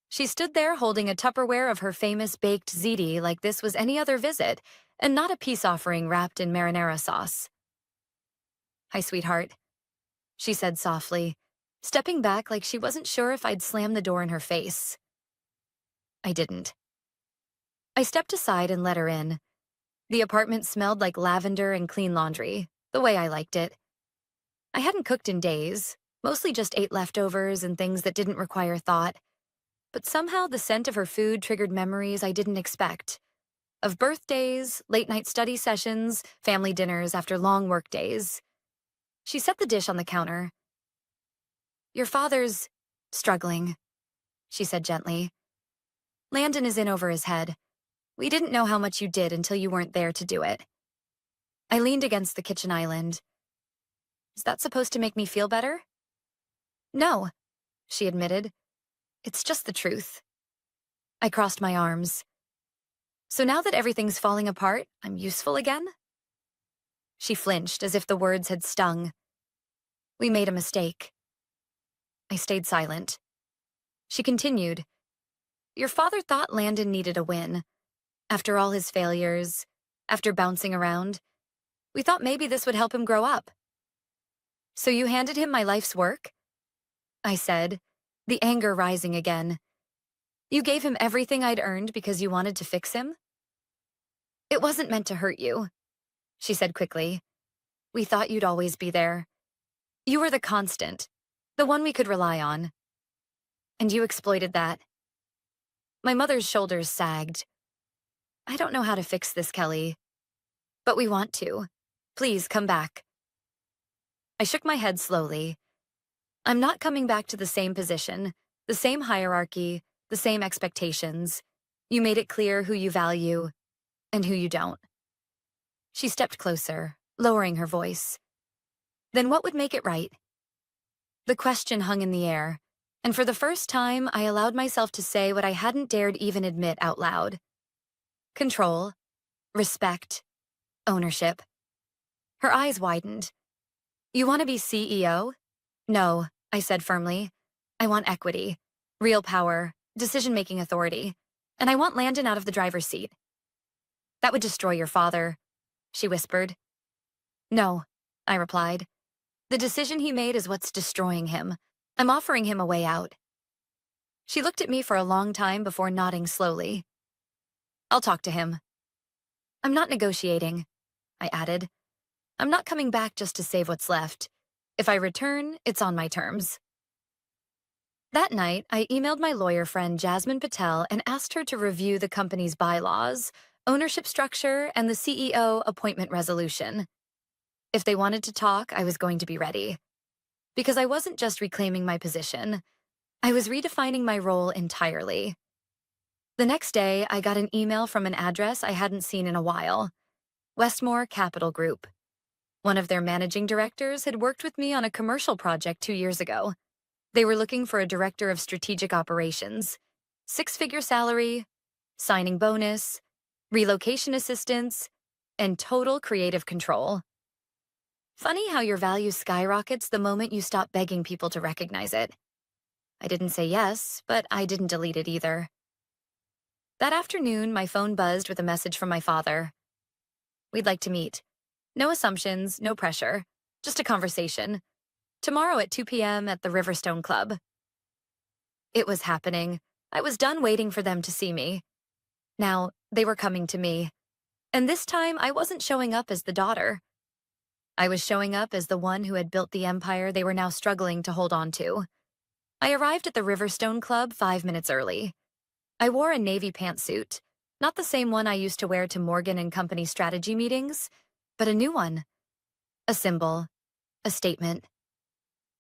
She stood there holding a Tupperware of her famous baked ziti like this was any other visit, and not a peace offering wrapped in marinara sauce. "Hi, sweetheart," she said softly, stepping back like she wasn't sure if I'd slam the door in her face. I didn't. I stepped aside and let her in. The apartment smelled like lavender and clean laundry, the way I liked it. I hadn't cooked in days, mostly just ate leftovers and things that didn't require thought. But somehow the scent of her food triggered memories I didn't expect. Of birthdays, late-night study sessions, family dinners after long work days. She set the dish on the counter. "Your father's struggling," she said gently. "Landon is in over his head. We didn't know how much you did until you weren't there to do it." I leaned against the kitchen island. "Is that supposed to make me feel better?" "No," she admitted. "It's just the truth." I crossed my arms. "So now that everything's falling apart, I'm useful again?" She flinched as if the words had stung. "We made a mistake." I stayed silent. She continued. "Your father thought Landon needed a win. After all his failures, after bouncing around, we thought maybe this would help him grow up." "So you handed him my life's work?" I said, the anger rising again. "You gave him everything I'd earned because you wanted to fix him?" "It wasn't meant to hurt you," she said quickly. "We thought you'd always be there. You were the constant, the one we could rely on. And you exploited that." My mother's shoulders sagged. "I don't know how to fix this, Kelly. But we want to. Please come back." I shook my head slowly. "I'm not coming back to the same position, the same hierarchy, the same expectations. You made it clear who you value and who you don't." She stepped closer, lowering her voice. "Then what would make it right?" The question hung in the air, and for the first time, I allowed myself to say what I hadn't dared even admit out loud. Control, respect, ownership. Her eyes widened. "You want to be CEO?" "No," I said firmly. "I want equity, real power, decision-making authority, and I want Landon out of the driver's seat." "That would destroy your father," she whispered. "No," I replied. "The decision he made is what's destroying him. I'm offering him a way out." She looked at me for a long time before nodding slowly. "I'll talk to him." "I'm not negotiating," I added. "I'm not coming back just to save what's left. If I return, it's on my terms." That night, I emailed my lawyer friend Jasmine Patel and asked her to review the company's bylaws, ownership structure, and the CEO appointment resolution. If they wanted to talk, I was going to be ready. Because I wasn't just reclaiming my position, I was redefining my role entirely. The next day, I got an email from an address I hadn't seen in a while. Westmore Capital Group. One of their managing directors had worked with me on a commercial project 2 years ago. They were looking for a director of strategic operations, 6-figure salary, signing bonus, relocation assistance, and total creative control. Funny how your value skyrockets the moment you stop begging people to recognize it. I didn't say yes, but I didn't delete it either. That afternoon, my phone buzzed with a message from my father. "We'd like to meet. No assumptions, no pressure. Just a conversation. Tomorrow at 2 p.m. at the Riverstone Club." It was happening. I was done waiting for them to see me. Now, they were coming to me. And this time, I wasn't showing up as the daughter. I was showing up as the one who had built the empire they were now struggling to hold on to. I arrived at the Riverstone Club 5 minutes early. I wore a navy pantsuit, not the same one I used to wear to Morgan and Company strategy meetings, but a new one. A symbol, a statement.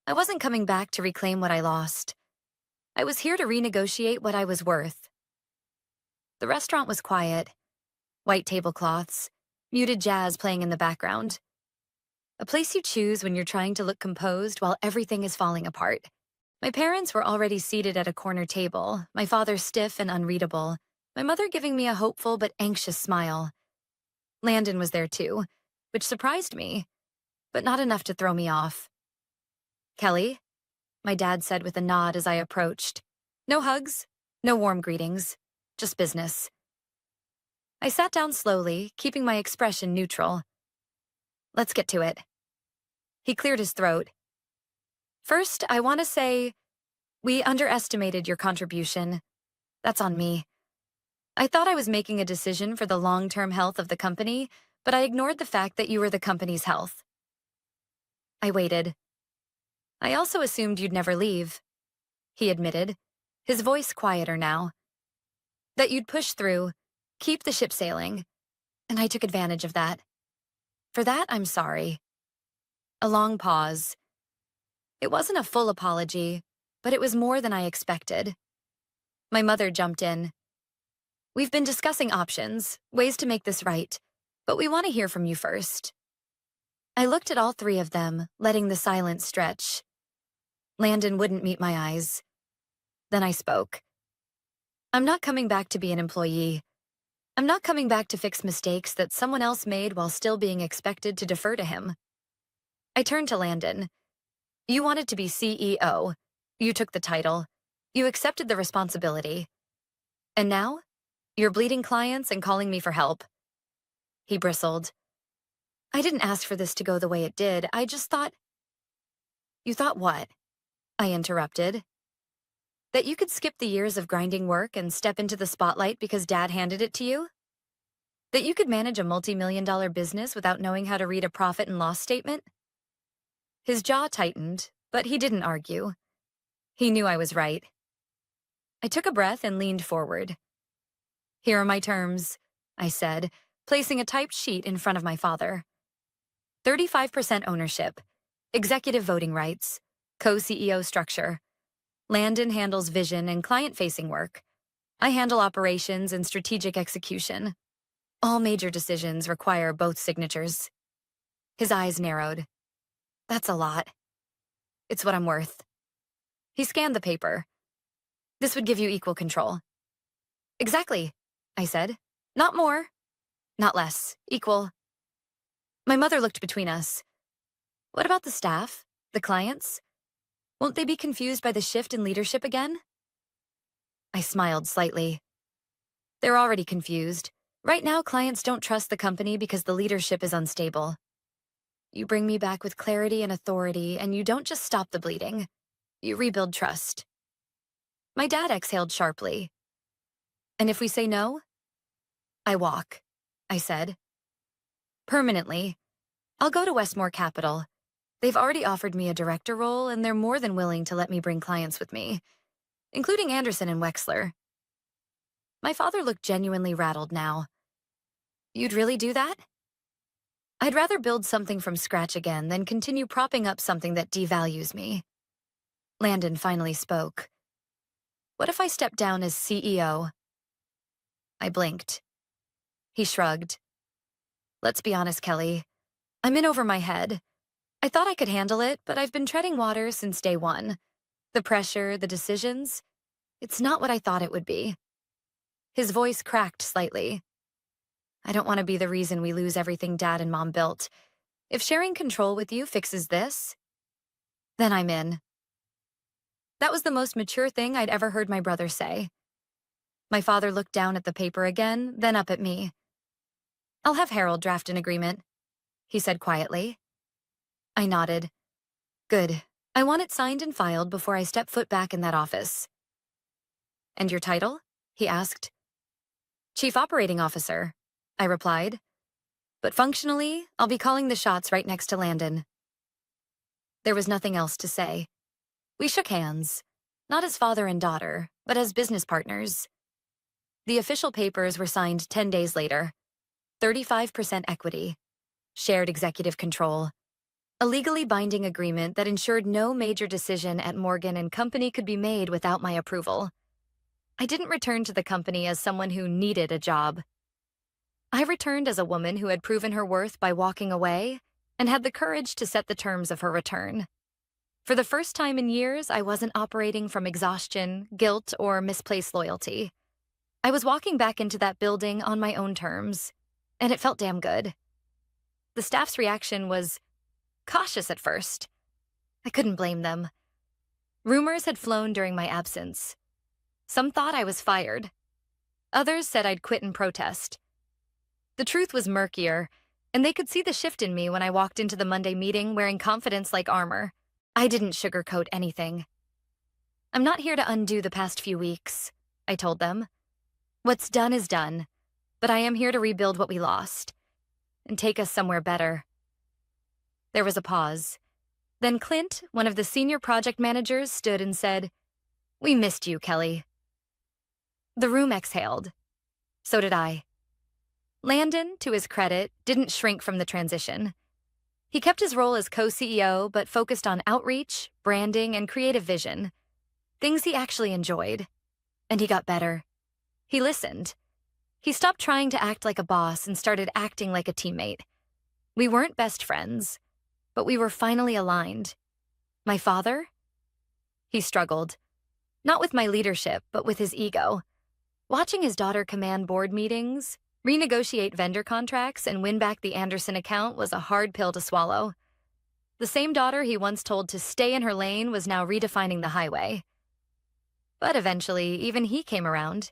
I wasn't coming back to reclaim what I lost. I was here to renegotiate what I was worth. The restaurant was quiet, white tablecloths, muted jazz playing in the background. A place you choose when you're trying to look composed while everything is falling apart. My parents were already seated at a corner table, my father stiff and unreadable, my mother giving me a hopeful but anxious smile. Landon was there too, which surprised me, but not enough to throw me off. "Kelly," my dad said with a nod as I approached. No hugs, no warm greetings, just business. I sat down slowly, keeping my expression neutral. "Let's get to it." He cleared his throat. "First, I want to say, we underestimated your contribution. That's on me. I thought I was making a decision for the long-term health of the company, but I ignored the fact that you were the company's health." I waited. "I also assumed you'd never leave," he admitted, his voice quieter now. "That you'd push through, keep the ship sailing, and I took advantage of that. For that, I'm sorry." A long pause. It wasn't a full apology, but it was more than I expected. My mother jumped in. "We've been discussing options, ways to make this right, but we want to hear from you first." I looked at all three of them, letting the silence stretch. Landon wouldn't meet my eyes. Then I spoke. "I'm not coming back to be an employee. I'm not coming back to fix mistakes that someone else made while still being expected to defer to him." I turned to Landon. "You wanted to be CEO. You took the title. You accepted the responsibility. And now, you're bleeding clients and calling me for help." He bristled. "I didn't ask for this to go the way it did. I just thought—" "You thought what?" I interrupted. "That you could skip the years of grinding work and step into the spotlight because Dad handed it to you? That you could manage a multi-million-dollar business without knowing how to read a profit and loss statement?" His jaw tightened, but he didn't argue. He knew I was right. I took a breath and leaned forward. "Here are my terms," I said, placing a typed sheet in front of my father. 35% ownership, executive voting rights, co-CEO structure. Landon handles vision and client-facing work. I handle operations and strategic execution. All major decisions require both signatures." His eyes narrowed. "That's a lot. It's what I'm worth." He scanned the paper. "This would give you equal control." "Exactly," I said. "Not more, not less. Equal." My mother looked between us. "What about the staff? The clients? Won't they be confused by the shift in leadership again?" I smiled slightly. "They're already confused. Right now, clients don't trust the company because the leadership is unstable. You bring me back with clarity and authority, and you don't just stop the bleeding. You rebuild trust." My dad exhaled sharply. "And if we say no?" "I walk," I said. "Permanently. I'll go to Westmore Capital. They've already offered me a director role, and they're more than willing to let me bring clients with me, including Anderson and Wexler." My father looked genuinely rattled now. "You'd really do that?" "I'd rather build something from scratch again than continue propping up something that devalues me." Landon finally spoke. "What if I step down as CEO?" I blinked. He shrugged. "Let's be honest, Kelly. I'm in over my head. I thought I could handle it, but I've been treading water since day one. The pressure, the decisions, it's not what I thought it would be." His voice cracked slightly. "I don't want to be the reason we lose everything Dad and Mom built. If sharing control with you fixes this, then I'm in." That was the most mature thing I'd ever heard my brother say. My father looked down at the paper again, then up at me. "I'll have Harold draft an agreement," he said quietly. I nodded. "Good. I want it signed and filed before I step foot back in that office." "And your title?" he asked. "Chief Operating Officer," I replied. "But functionally, I'll be calling the shots right next to Landon." There was nothing else to say. We shook hands, not as father and daughter, but as business partners. The official papers were signed 10 days later. 35% equity, shared executive control, a legally binding agreement that ensured no major decision at Morgan and Company could be made without my approval. I didn't return to the company as someone who needed a job. I returned as a woman who had proven her worth by walking away and had the courage to set the terms of her return. For the first time in years, I wasn't operating from exhaustion, guilt, or misplaced loyalty. I was walking back into that building on my own terms, and it felt damn good. The staff's reaction was cautious at first. I couldn't blame them. Rumors had flown during my absence. Some thought I was fired. Others said I'd quit in protest. The truth was murkier, and they could see the shift in me when I walked into the Monday meeting wearing confidence like armor. I didn't sugarcoat anything. I'm not here to undo the past few weeks, I told them. What's done is done, but I am here to rebuild what we lost and take us somewhere better. There was a pause. Then Clint, one of the senior project managers, stood and said, "We missed you, Kelly." The room exhaled. So did I. Landon, to his credit, didn't shrink from the transition. He kept his role as co-CEO, but focused on outreach, branding, and creative vision, things he actually enjoyed. And he got better. He listened. He stopped trying to act like a boss and started acting like a teammate. We weren't best friends, but we were finally aligned. My father? He struggled. Not with my leadership, but with his ego. Watching his daughter command board meetings, renegotiate vendor contracts, and win back the Anderson account was a hard pill to swallow. The same daughter he once told to stay in her lane was now redefining the highway. But eventually, even he came around.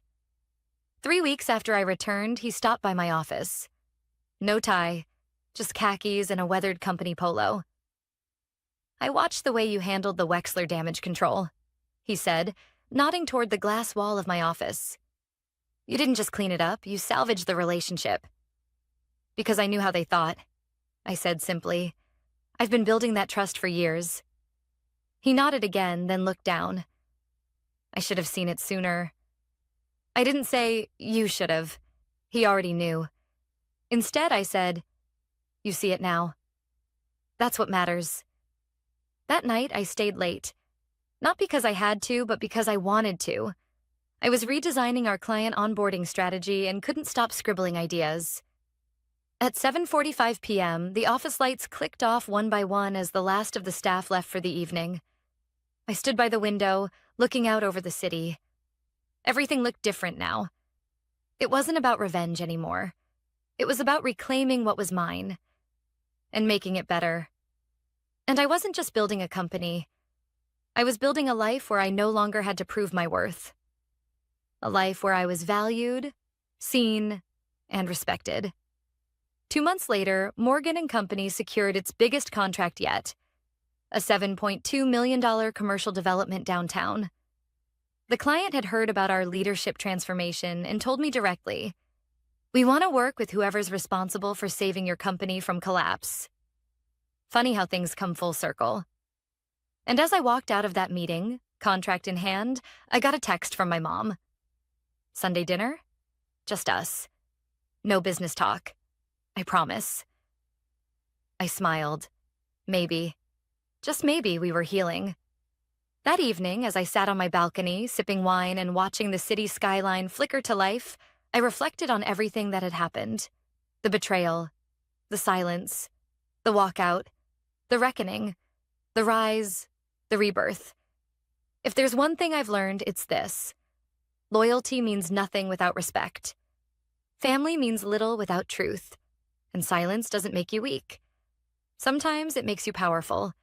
3 weeks after I returned, he stopped by my office. No tie, just khakis and a weathered company polo. "I watched the way you handled the Wexler damage control," he said, nodding toward the glass wall of my office. "You didn't just clean it up, you salvaged the relationship." "Because I knew how they thought," I said simply. "I've been building that trust for years." He nodded again, then looked down. "I should have seen it sooner." I didn't say, "You should have." He already knew. Instead, I said, "You see it now." That's what matters. That night, I stayed late. Not because I had to, but because I wanted to. I was redesigning our client onboarding strategy and couldn't stop scribbling ideas. At 7:45 p.m., the office lights clicked off one by one as the last of the staff left for the evening. I stood by the window, looking out over the city. Everything looked different now. It wasn't about revenge anymore. It was about reclaiming what was mine and making it better. And I wasn't just building a company. I was building a life where I no longer had to prove my worth. A life where I was valued, seen, and respected. 2 months later, Morgan and Company secured its biggest contract yet, a $7.2 million commercial development downtown. The client had heard about our leadership transformation and told me directly, "We want to work with whoever's responsible for saving your company from collapse." Funny how things come full circle. And as I walked out of that meeting, contract in hand, I got a text from my mom. "Sunday dinner? Just us. No business talk. I promise." I smiled. Maybe, just maybe, we were healing. That evening, as I sat on my balcony, sipping wine and watching the city skyline flicker to life, I reflected on everything that had happened. The betrayal, the silence, the walkout, the reckoning, the rise, the rebirth. If there's one thing I've learned, it's this. Loyalty means nothing without respect. Family means little without truth. And silence doesn't make you weak. Sometimes it makes you powerful.